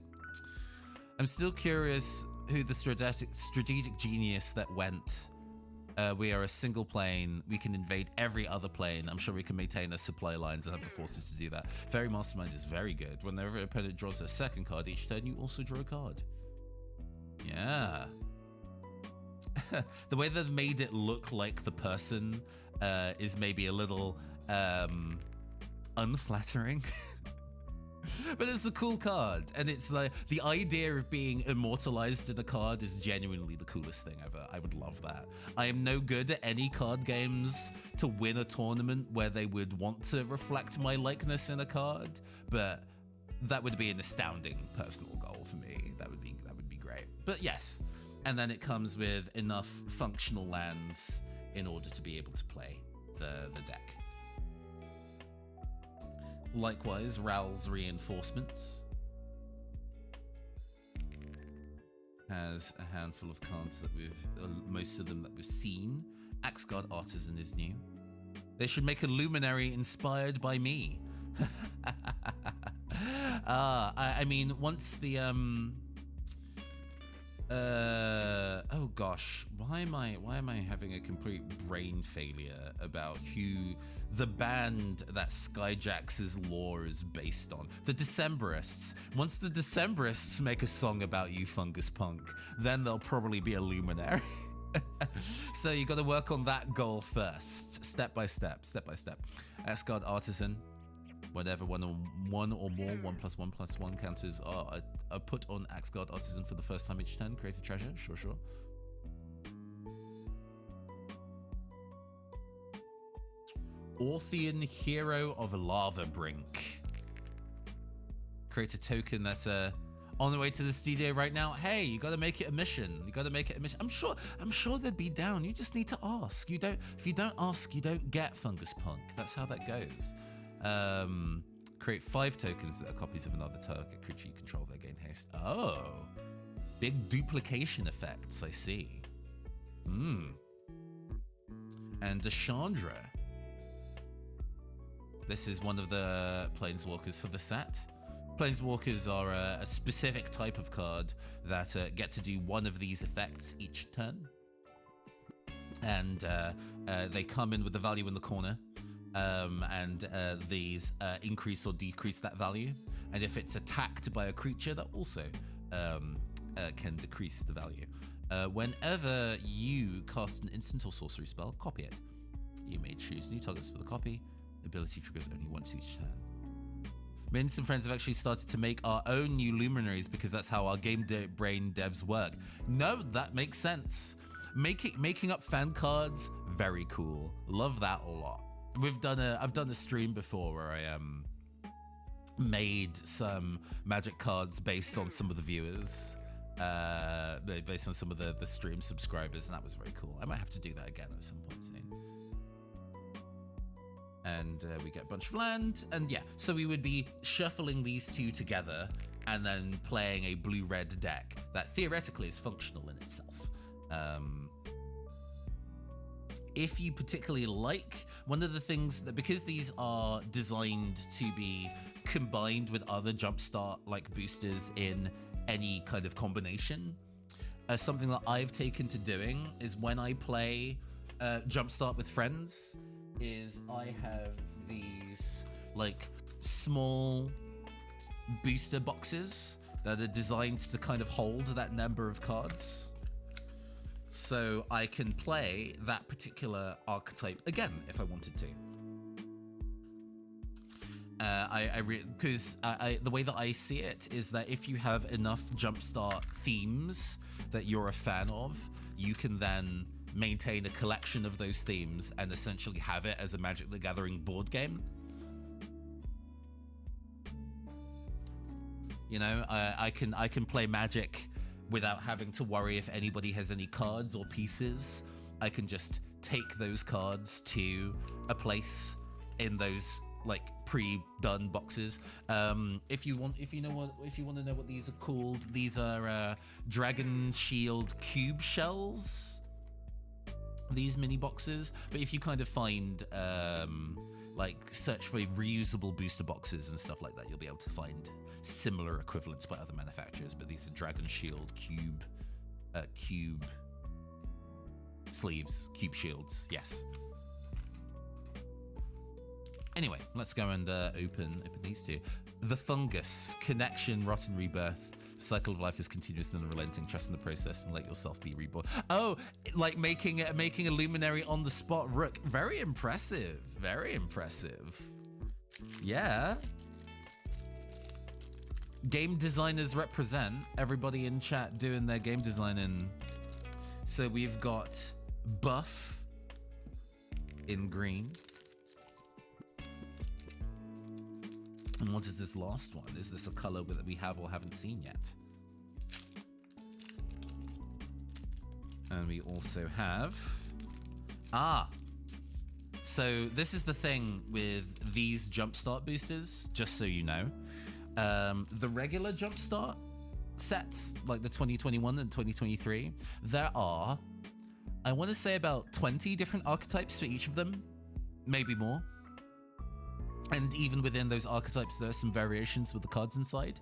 Speaker 1: I'm still curious who the strategic genius that went, we are a single plane, we can invade every other plane. I'm sure we can maintain their supply lines and have the forces to do that. Fairy Mastermind is very good. Whenever an opponent draws their second card each turn, you also draw a card. Yeah. The way they've made it look like the person is maybe a little unflattering. But it's a cool card, and it's like the idea of being immortalized in a card is genuinely the coolest thing ever. I would love that. I am no good at any card games to win a tournament where they would want to reflect my likeness in a card, but that would be an astounding personal goal for me. That would be great. But yes, And then it comes with enough functional lands in order to be able to play the deck. Likewise, Ral's Reinforcements has a handful of cards that most of them that we've seen. Axguard Artisan is new. They should make a Luminary inspired by me. I mean, once the oh gosh, why am I having a complete brain failure about who the band that Skyjax's lore is based on? The Decemberists. Once the Decemberists make a song about you, Fungus Punk, then there'll probably be a Luminary. So you got to work on that goal first, step by step. Axguard Artisan. Whenever one or more 1+1/+1 counters are put on Axguard Artisan for the first time each turn, create a treasure. Sure. Orthian Hero of Lava Brink. Create a token that's on the way to the studio right now. Hey, you got to make it a mission. I'm sure they'd be down. You just need to ask. If you don't ask, you don't get, Fungus Punk. That's how that goes. Create 5 tokens that are copies of another target creature you control. They gain haste. Oh, big duplication effects. I see. And Deshandra. This is one of the Planeswalkers for the set. Planeswalkers are a specific type of card that get to do one of these effects each turn. And they come in with the value in the corner. And these increase or decrease that value. And if it's attacked by a creature, that also can decrease the value. Whenever you cast an instant or sorcery spell, copy it. You may choose new targets for the copy. Ability triggers only once each turn. Me and some friends have actually started to make our own new Luminaries because that's how our game brain devs work. No, that makes sense. Making up fan cards, very cool. Love that a lot. I've done a stream before where I made some Magic cards based on some of the viewers, based on some of the stream subscribers, and that was very cool. I might have to do that again at some point soon. And we get a bunch of land, and yeah, so we would be shuffling these two together and then playing a blue-red deck that theoretically is functional in itself. If you particularly like, one of the things that, because these are designed to be combined with other jumpstart like boosters in any kind of combination, something that I've taken to doing is when I play jumpstart with friends, is I have these like small booster boxes that are designed to kind of hold that number of cards. So I can play that particular archetype again if I wanted to. Because the way that I see it is that if you have enough jumpstart themes that you're a fan of, you can then maintain a collection of those themes and essentially have it as a Magic the Gathering board game. You know, I can play Magic without having to worry if anybody has any cards or pieces. I can just take those cards to a place in those like pre-done boxes. If you want to know what these are called, these are Dragon Shield cube shells. These mini boxes, but if you kind of find like search for reusable booster boxes and stuff like that, you'll be able to find similar equivalents by other manufacturers. But these are Dragon Shield cube sleeves, cube shields. Yes. Anyway, let's go and open these two. The Fungus, Connection, Rotten Rebirth. Cycle of life is continuous and unrelenting. Trust in the process and let yourself be reborn. Oh, like making a luminary on the spot rook. Very impressive. Very impressive. Yeah. Game designers represent. Everybody in chat doing their game designing. So we've got Buff in green. And what is this last one? Is this a color that we have or haven't seen yet? And we also have... So this is the thing with these jumpstart boosters, just so you know. The regular jumpstart sets, like the 2021 and 2023, there are, I want to say, about 20 different archetypes for each of them, maybe more. And even within those archetypes, there are some variations with the cards inside.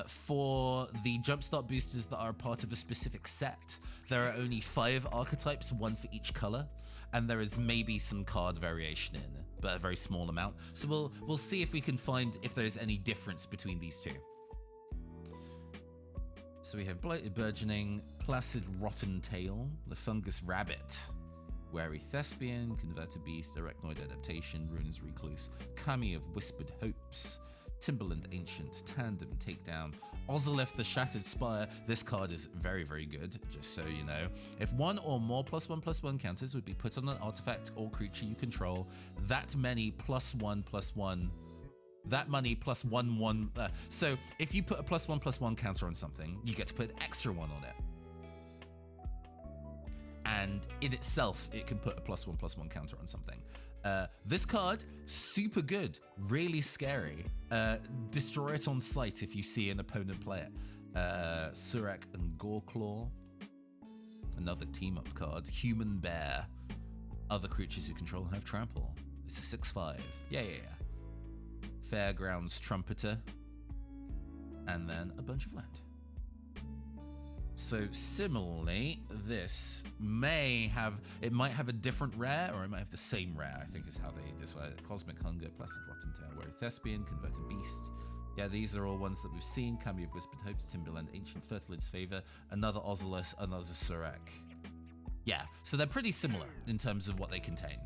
Speaker 1: For the jumpstart boosters that are part of a specific set, there are only 5 archetypes, 1 for each color, and there is maybe some card variation in, but a very small amount. So we'll see if we can find if there's any difference between these two. So we have Blighted Burgeoning, Placid Rotten Tail, the Fungus Rabbit, Wary Thespian, Converted Beast, Arachnoid Adaptation, Runes Recluse, Kami of Whispered Hopes, Timberland Ancient, Tandem Takedown, Ozolith the Shattered Spire. This card is very, very good, just so you know. If one or more +1/+1 counters would be put on an artifact or creature you control, that many +1/+1, that money +1/1. So if you put a +1/+1 counter on something, you get to put an extra one on it. And in itself, it can put a +1/+1 counter on something. This card, super good, really scary. Destroy it on sight if you see an opponent play it. Surak and Goreclaw. Another team-up card. Human Bear. Other creatures you control have trample. It's a 6/5. Yeah. Fairgrounds Trumpeter. And then a bunch of land. So similarly, this might have a different rare, or it might have the same rare, I think is how they decide it. Cosmic Hunger, Placid Rotten Tail, Wary Thespian, Converted Beast. Yeah, these are all ones that we've seen. Kami of Whispered Hopes, Timberland, Ancient, Fertilid's Favor, another Ozolith, another Surak. Yeah, so they're pretty similar in terms of what they contain.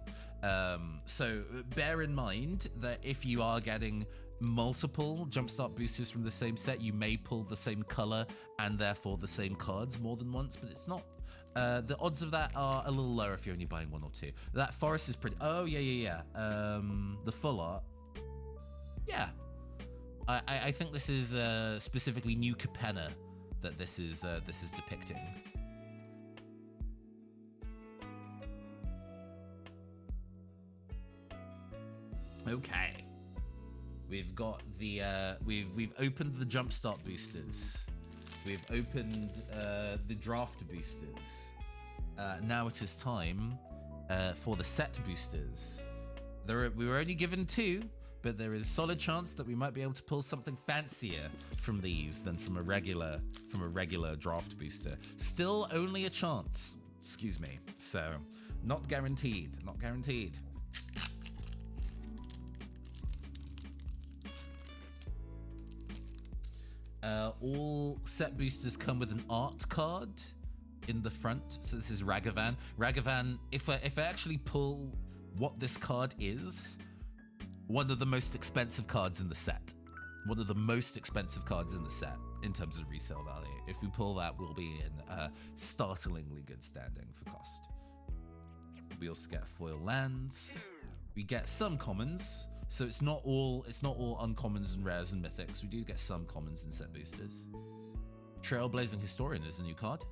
Speaker 1: So bear in mind that if you are getting multiple jumpstart boosters from the same set, you may pull the same color and therefore the same cards more than once, but it's not. The odds of that are a little lower if you're only buying 1 or 2. That forest is pretty. Oh yeah. The full art. Yeah, I think this is specifically New Capenna that this is depicting. Okay. We've got the we've opened the jumpstart boosters. We've opened the draft boosters. Now it is time for the set boosters. We were only given 2, but there is solid chance that we might be able to pull something fancier from these than from a regular draft booster. Still only a chance. Excuse me. So not guaranteed. Not guaranteed. All set boosters come with an art card in the front. So this is Ragavan. Ragavan, if I actually pull what this card is, one of the most expensive cards in the set. One of the most expensive cards in the set in terms of resale value. If we pull that, we'll be in startlingly good standing for cost. We also get foil lands. We get some commons. So it's not all uncommons and rares and mythics. We do get some commons and set boosters. Trailblazing Historian is a new card.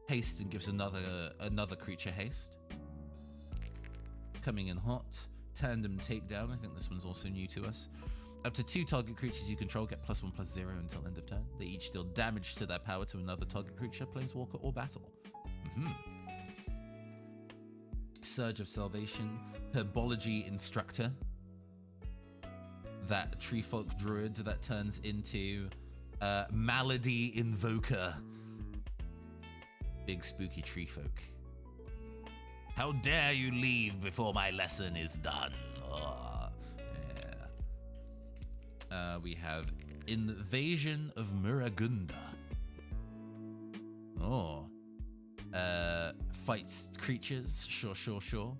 Speaker 1: Haste and gives another creature haste. Coming in hot. Tandem Takedown. I think this one's also new to us. Up to 2 target creatures you control get +1/+0 until end of turn. They each deal damage to their power to another target creature, planeswalker, or battle. Surge of Salvation. Herbology Instructor. That Treefolk Druid that turns into Malady Invoker. Big spooky Treefolk. How dare you leave before my lesson is done? Oh, yeah. We have Invasion of Muragunda. Oh. Fights creatures. Sure.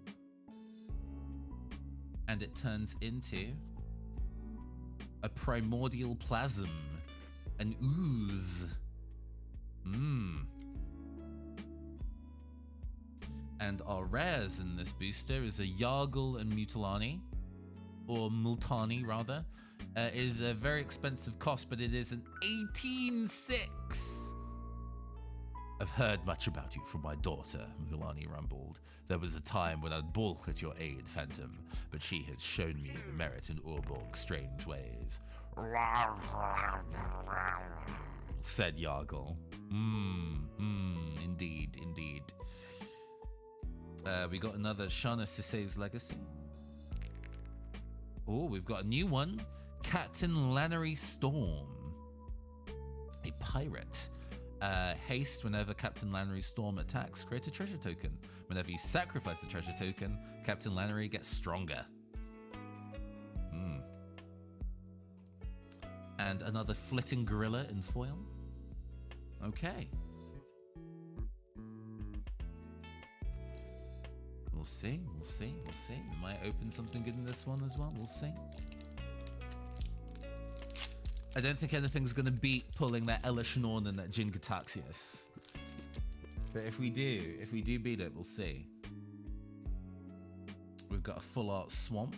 Speaker 1: And it turns into a Primordial Plasm. An Ooze. And our rares in this booster is a Yargle and Mutalani, or Multani rather. Is a very expensive cost, but it is an 18/6. I've heard much about you from my daughter, Mulan rumbled. There was a time when I'd balk at your aid, Phantom, but she has shown me the merit in Urborg's strange ways. Said Yargle. Indeed, indeed. We got another Shana Sisei's Legacy. Oh, we've got a new one. Captain Lannery Storm. A pirate. Haste whenever Captain Lannery Storm attacks, create a treasure token. Whenever you sacrifice a treasure token, Captain Lannery gets stronger. And another flitting gorilla in foil. Okay. We'll see, we'll see, we'll see. We might open something good in this one as well, we'll see. I don't think anything's gonna beat pulling that Elishanorn and that Jin-Gataxias. But if we do beat it, we'll see. We've got a full art swamp.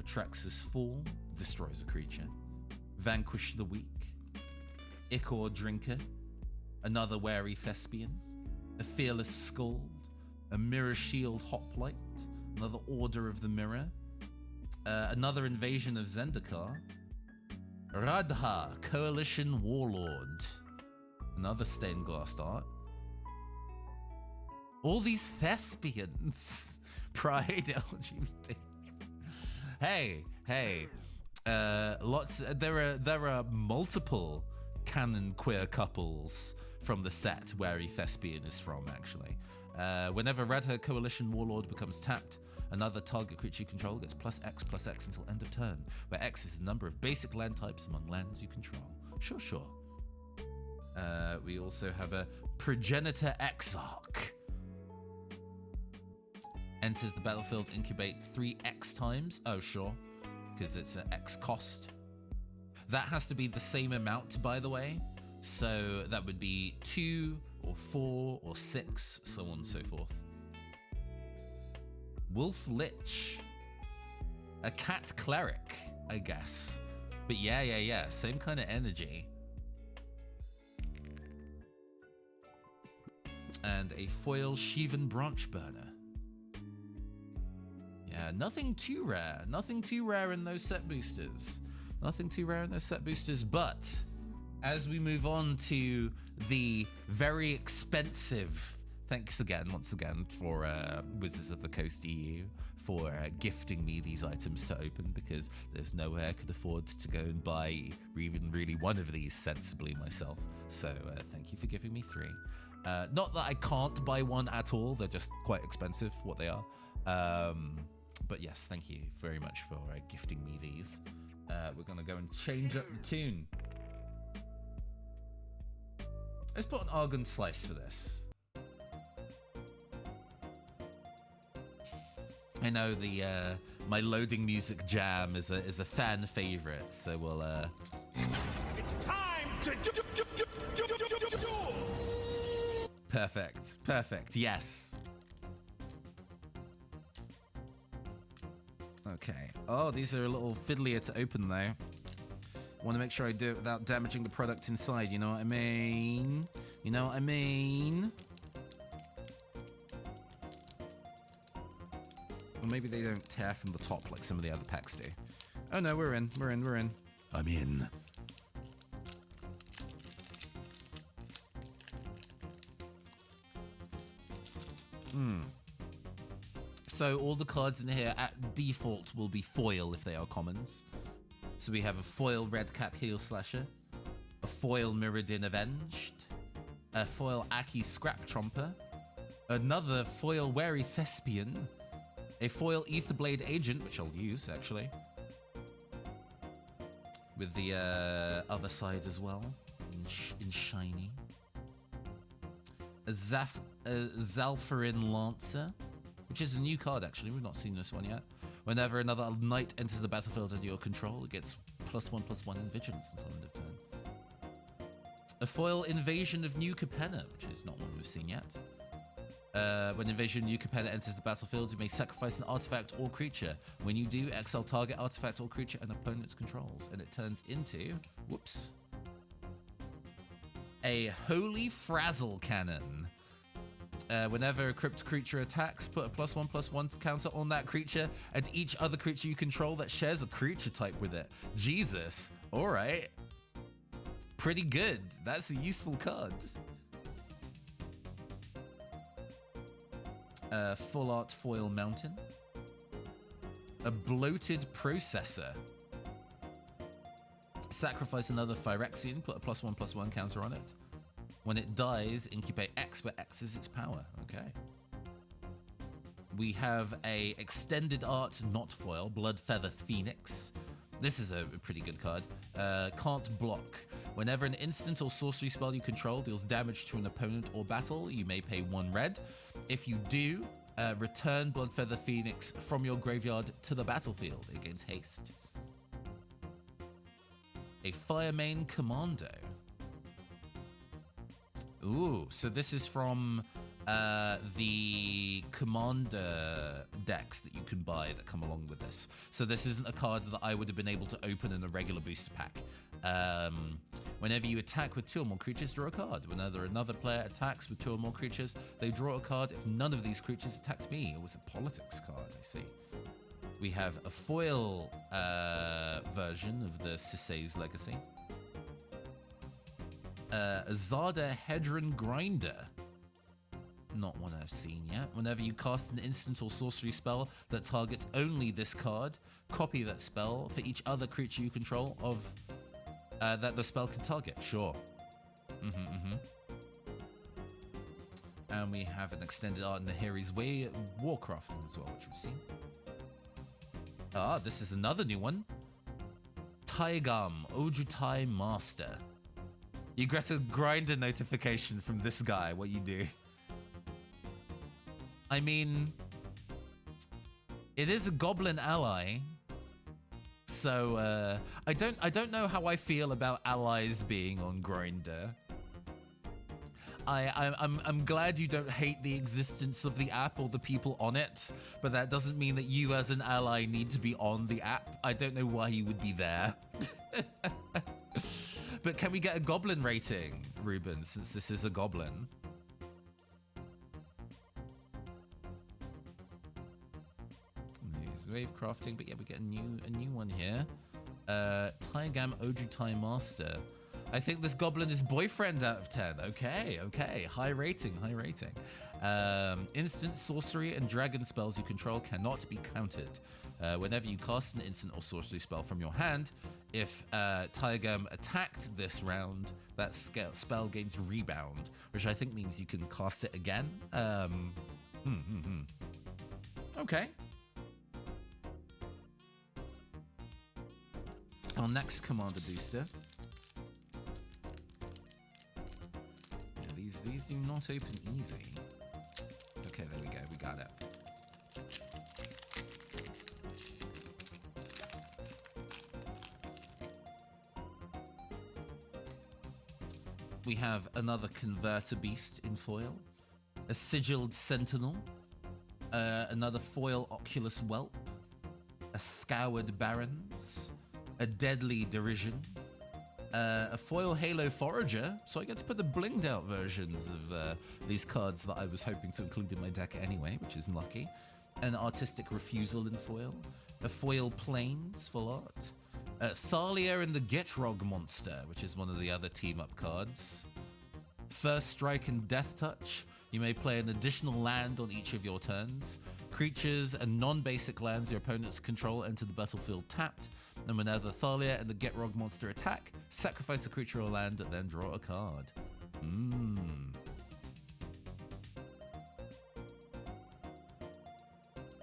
Speaker 1: Atrax's Fall, destroys a creature. Vanquish the weak. Ichor Drinker. Another wary Thespian. A Fearless Scold. A Mirror Shield Hoplite. Another Order of the Mirror. Another Invasion of Zendikar. Radha, Coalition Warlord. Another stained glass art. All these thespians. Pride LGBT. Hey. Lots. There are multiple canon queer couples from the set where a thespian is from, actually. Whenever Radha Coalition Warlord becomes tapped, another target creature you control gets +X until end of turn, where X is the number of basic land types among lands you control. Sure. We also have a Progenitor Exarch. Enters the battlefield, incubate 3X times. Oh, sure, because it's an X cost. That has to be the same amount, by the way. So that would be 2 or 4 or 6, so on and so forth. Wolf Lich. A cat cleric, I guess. But yeah. Same kind of energy. And a foil Shivan Branch Burner. Yeah, nothing too rare. Nothing too rare in those set boosters. But as we move on to the very expensive, thanks again, once again, for Wizards of the Coast EU for gifting me these items to open, because there's no way I could afford to go and buy even really one of these sensibly myself. So thank you for giving me 3. Not that I can't buy one at all, they're just quite expensive for what they are. But yes, thank you very much for gifting me these. We're gonna go and change up the tune. Let's put an Argon Slice for this. I know the my loading music jam is a fan favorite, so we'll
Speaker 2: It's time to do.
Speaker 1: Perfect. Yes. Okay. Oh, these are a little fiddlier to open though. Want to make sure I do it without damaging the product inside, you know what I mean? Or maybe they don't tear from the top like some of the other packs do. Oh no, we're in. I'm in. So all the cards in here at default will be foil if they are commons. So we have a foil Redcap Heel Slasher, a foil Mirrodin Avenged, a foil Aki Scrap Tromper, another foil Wary Thespian, a foil Etherblade Agent, which I'll use actually, with the other side as well, in shiny, a Zalfarin Lancer, which is a new card actually, we've not seen this one yet. Whenever another knight enters the battlefield under your control, it gets +1/+1 in vigilance until end of turn. A foil Invasion of New Capenna, which is not one we've seen yet. When Invasion of New Capenna enters the battlefield, you may sacrifice an artifact or creature. When you do, exile target artifact or creature an opponent controls, and it turns into, whoops, A Holy Frazzle Cannon. Whenever a crypt creature attacks, put a +1/+1 counter on that creature and each other creature you control that shares a creature type with it. Jesus. All right. Pretty good. That's a useful card. Full Art Foil Mountain. A Bloated Processor. Sacrifice another Phyrexian, put a +1/+1 counter on it. When it dies, incubate X, where X is its power. Okay. We have a extended art not foil, Bloodfeather Phoenix. This is a pretty good card. Can't block. Whenever an instant or sorcery spell you control deals damage to an opponent or battle, you may pay 1 red. If you do, return Bloodfeather Phoenix from your graveyard to the battlefield. It gains haste. A Firemane Commando. Ooh, so this is from the commander decks that you can buy that come along with this. So this isn't a card that I would have been able to open in a regular booster pack. Whenever you attack with 2 or more creatures, draw a card. Whenever another player attacks with 2 or more creatures, they draw a card. If none of these creatures attacked me, it was a politics card, I see. We have a foil version of the Sisei's Legacy. Azada Hedron Grinder. Not one I've seen yet. Whenever you cast an instant or sorcery spell that targets only this card, copy that spell for each other creature you control of that the spell can target. Sure. And we have an extended art in Nahiri's Way, Warcrafting as well, which we've seen. Ah, this is another new one. Taigam Ojutai Master. You get a grinder notification from this guy. What you do? I mean, it is a goblin ally, so I don't know how I feel about allies being on grinder. I'm glad you don't hate the existence of the app or the people on it, but that doesn't mean that you as an ally need to be on the app. I don't know why you would be there. But can we get a goblin rating, Ruben, since this is a goblin? There's wave crafting, but yeah, we get a new one here. Taigam Ojutai Master. I think this goblin is boyfriend out of 10. Okay. High rating. Instant sorcery and dragon spells you control cannot be counted. Whenever you cast an instant or sorcery spell from your hand, if Taigam attacked this round, that spell gains rebound, which I think means you can cast it again. Okay. Our next commander booster. Yeah, these do not open easy. Okay, there we go. We got it. We have another Converter Beast in foil, a Sigilled Sentinel, another foil Oculus Whelp, a Scoured Barons, a Deadly Derision, a foil Halo Forager, so I get to put the blinged out versions of these cards that I was hoping to include in my deck anyway, which is lucky, an Artistic Refusal in foil, a foil Plains full art, Thalia and the Gitrog Monster, which is one of the other team-up cards. First Strike and Death Touch. You may play an additional land on each of your turns. Creatures and non-basic lands your opponents control enter the battlefield tapped. And whenever Thalia and the Gitrog Monster attack, sacrifice a creature or land and then draw a card.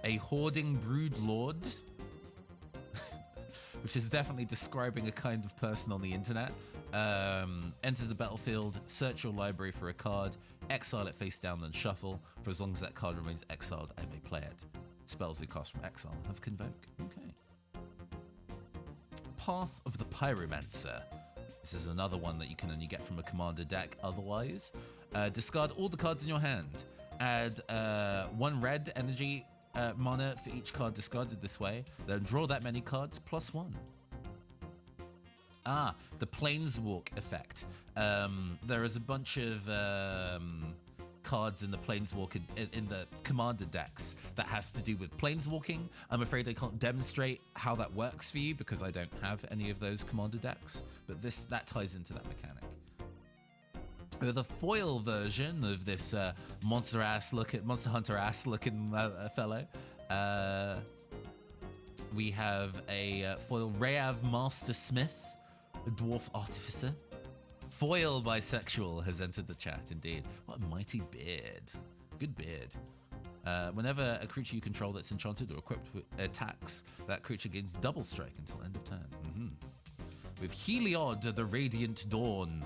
Speaker 1: A Hoarding Brood Lord. Which is definitely describing a kind of person on the internet. Enters the battlefield, search your library for a card, exile it face down, then shuffle. For as long as that card remains exiled, I may play it. Spells you cast from exile have Convoke. Okay. Path of the Pyromancer. This is another one that you can only get from a commander deck otherwise. Discard all the cards in your hand. Add 1 red energy mana for each card discarded this way, then draw that many cards +1. The Planeswalk effect. There is a bunch of cards in the Planeswalk in the commander decks that has to do with planeswalking. I'm afraid I can't demonstrate how that works for you because I don't have any of those commander decks, but that ties into that mechanic. The foil version of this Monster Hunter ass looking fellow. We have a foil Rayav Master Smith, a dwarf artificer. Foil bisexual has entered the chat, indeed. What a mighty beard. Good beard. Whenever a creature you control that's enchanted or equipped with attacks, that creature gains double strike until end of turn. With Heliod, the Radiant Dawn.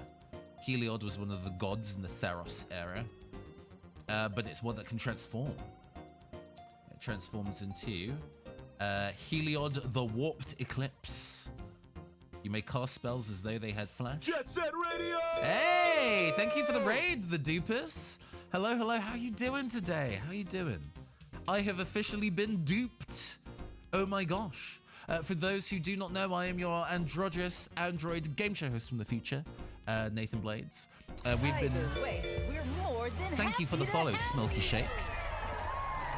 Speaker 1: Heliod was one of the gods in the Theros era, but it's one that can transform. It transforms into Heliod, the Warped Eclipse. You may cast spells as though they had flash.
Speaker 2: Jet Set Radio!
Speaker 1: Hey, thank you for the raid, the Dupus. Hello, how you doing today? How you doing? I have officially been duped. Oh my gosh. For those who do not know, I am your androgynous android game show host from the future, Nathan Blades. We've been.
Speaker 3: We're more than
Speaker 1: Thank you for the follow, Smoky Shake.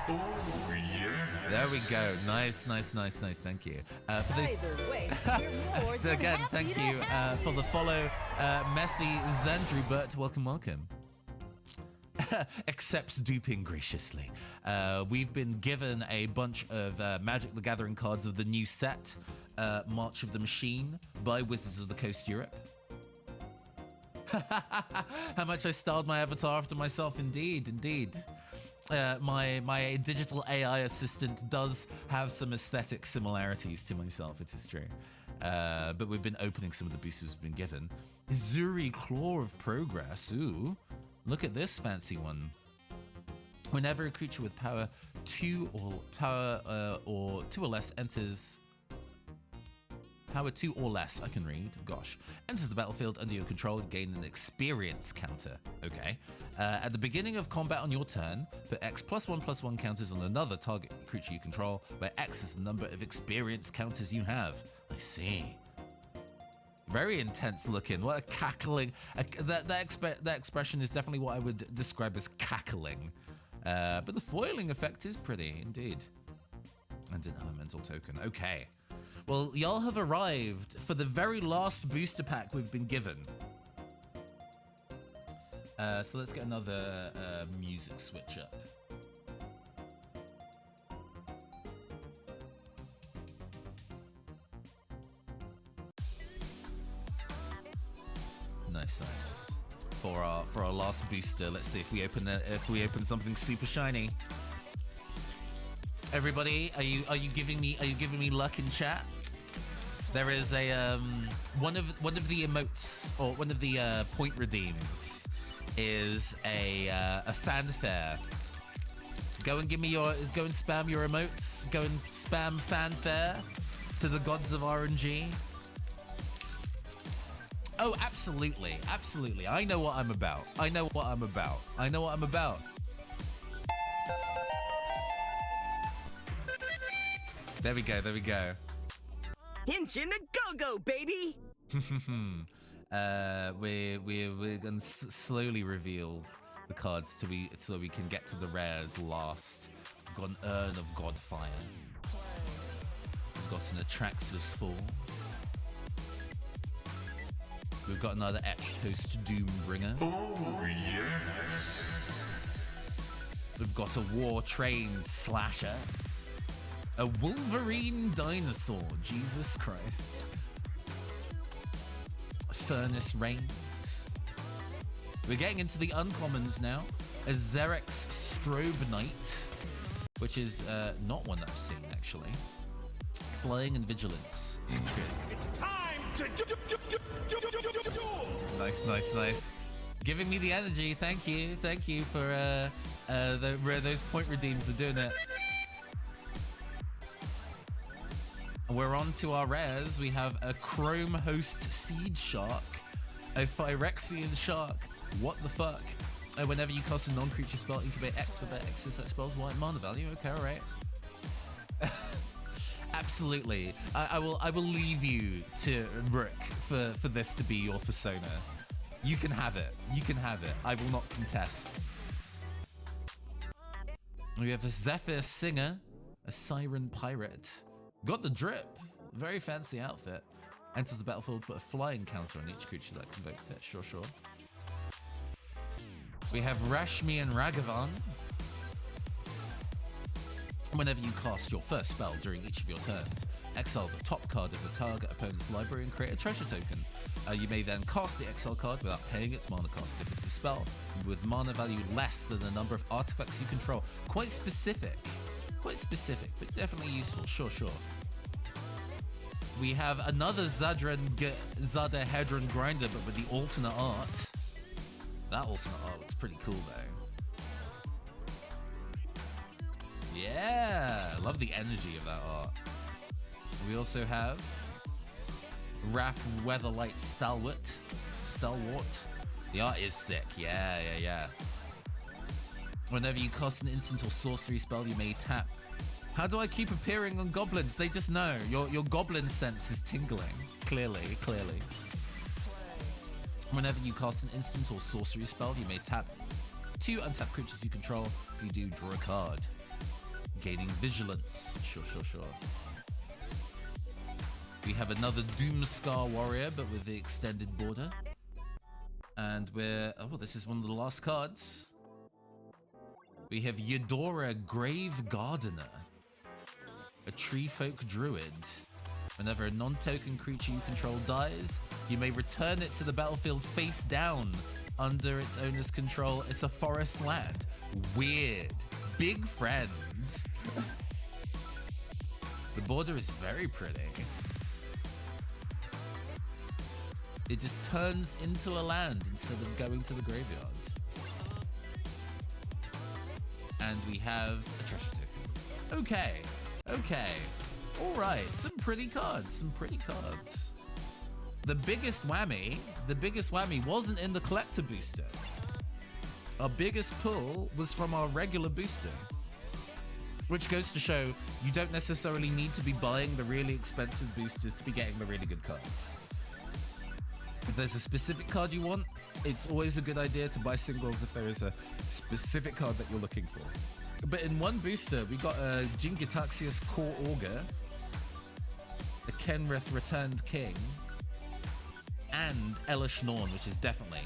Speaker 2: Oh, yeah.
Speaker 1: There we go. Nice. Thank you. For those.
Speaker 3: we're more than
Speaker 1: Again,
Speaker 3: happy
Speaker 1: thank
Speaker 3: to
Speaker 1: you
Speaker 3: have
Speaker 1: for the follow, Messi Zandrew Burt. Welcome. Accepts duping graciously. We've been given a bunch of Magic the Gathering cards of the new set, March of the Machine, by Wizards of the Coast Europe. How much I styled my avatar after myself, indeed. My digital AI assistant does have some aesthetic similarities to myself, it is true. But we've been opening some of the boosters we've been given. Zuri Claw of Progress, ooh. Look at this fancy one. Whenever a creature with power 2 or 2 or less enters... Power 2 or less, I can read, gosh. Enters the battlefield under your control, gain an experience counter. Okay. At the beginning of combat on your turn, put X +1/+1 counters on another target creature you control, where X is the number of experience counters you have. I see. Very intense looking. What a cackling. That expression is definitely what I would describe as cackling. But the foiling effect is pretty, indeed. And an elemental token. Okay. Well, y'all have arrived for the very last booster pack we've been given. So let's get another music switch up. Nice. For our last booster, let's see if we open something super shiny. Everybody, are you giving me luck in chat? There is a one of the emotes, or one of the point redeems is a fanfare. Go and spam your emotes. Go and spam fanfare to the gods of RNG. Oh, absolutely. I know what I'm about. There we go.
Speaker 3: Hinchin' a go-go, baby!
Speaker 1: We're gonna slowly reveal the cards so we can get to the rares last. We've got an Urn of Godfire. We've got an Atraxas Fall. We've got another Etched Host Doombringer.
Speaker 2: Oh, yes.
Speaker 1: We've got a War-Trained Slasher. A Wolverine Dinosaur. Jesus Christ. Furnace Reigns. We're getting into the uncommons now. A Xerix Strobe Knight, which is not one that I've seen, actually. Flying and Vigilance.
Speaker 2: It's time to
Speaker 1: Nice. Giving me the energy. Thank you for those point redeems are doing it. We're on to our rares. We have a Chrome Host Seed Shark, a Phyrexian Shark. What the fuck? Whenever you cast a non-creature spell, incubate X, where X is that spell's white mana value. Okay, alright. Absolutely. I will leave you to Rook for this to be your persona. You can have it. You can have it. I will not contest. We have a Zephyr Singer, a Siren Pirate. Got the drip. Very fancy outfit. Enters the battlefield, put a flying counter on each creature that convoked it. Sure, sure. We have Rashmi and Ragavan. Whenever you cast your first spell during each of your turns, exile the top card of the target opponent's library and create a treasure token. You may then cast the exile card without paying its mana cost if it's a spell with mana value less than the number of artifacts you control. Quite specific, but definitely useful. Sure, sure. We have another Zadahedron Grinder, but with the alternate art. That alternate art looks pretty cool though. Yeah, love the energy of that art. We also have Wrath Weatherlight Stalwart. The art is sick. Yeah. Whenever you cast an instant or sorcery spell, you may tap. How do I keep appearing on goblins? They just know. Your goblin sense is tingling. Clearly. Whenever you cast an instant or sorcery spell, you may tap 2 untapped creatures you control. If you do, draw a card. Gaining vigilance. Sure. We have another Doomscar Warrior, but with the extended border. And this is one of the last cards. We have Eudora Grave Gardener, a tree folk druid. Whenever a non-token creature you control dies, you may return it to the battlefield face down under its owner's control. It's a forest land. Weird. Big friend. The border is very pretty. It just turns into a land instead of going to the graveyard. And we have a treasure token. Okay. All right, some pretty cards. The biggest whammy wasn't in the collector booster. Our biggest pull was from our regular booster. Which goes to show you don't necessarily need to be buying the really expensive boosters to be getting the really good cards. If there's a specific card you want, it's always a good idea to buy singles if there is a specific card that you're looking for. But in one booster, we got a Jingitaxius Core Augur, a Kenrith Returned King, and Elish Norn, which is definitely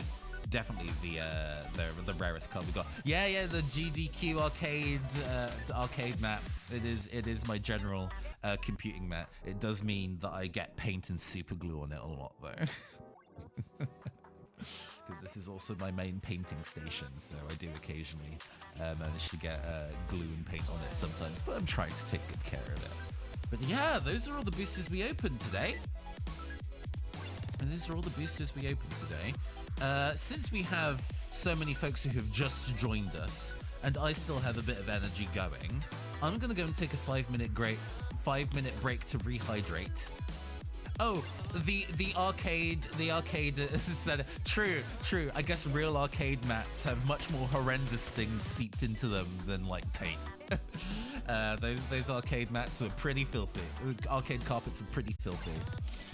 Speaker 1: the rarest card we got. Yeah, the GDQ arcade map. It is my general computing map. It does mean that I get paint and super glue on it a lot though. Because this is also my main painting station, so I do occasionally manage to get glue and paint on it sometimes, but I'm trying to take good care of it. But yeah, those are all the boosters we opened today. Since we have so many folks who have just joined us, and I still have a bit of energy going, I'm gonna go and take a 5-minute break to rehydrate. Oh, the arcade said true. I guess real arcade mats have much more horrendous things seeped into them than like paint. Those arcade mats are pretty filthy. Arcade carpets are pretty filthy.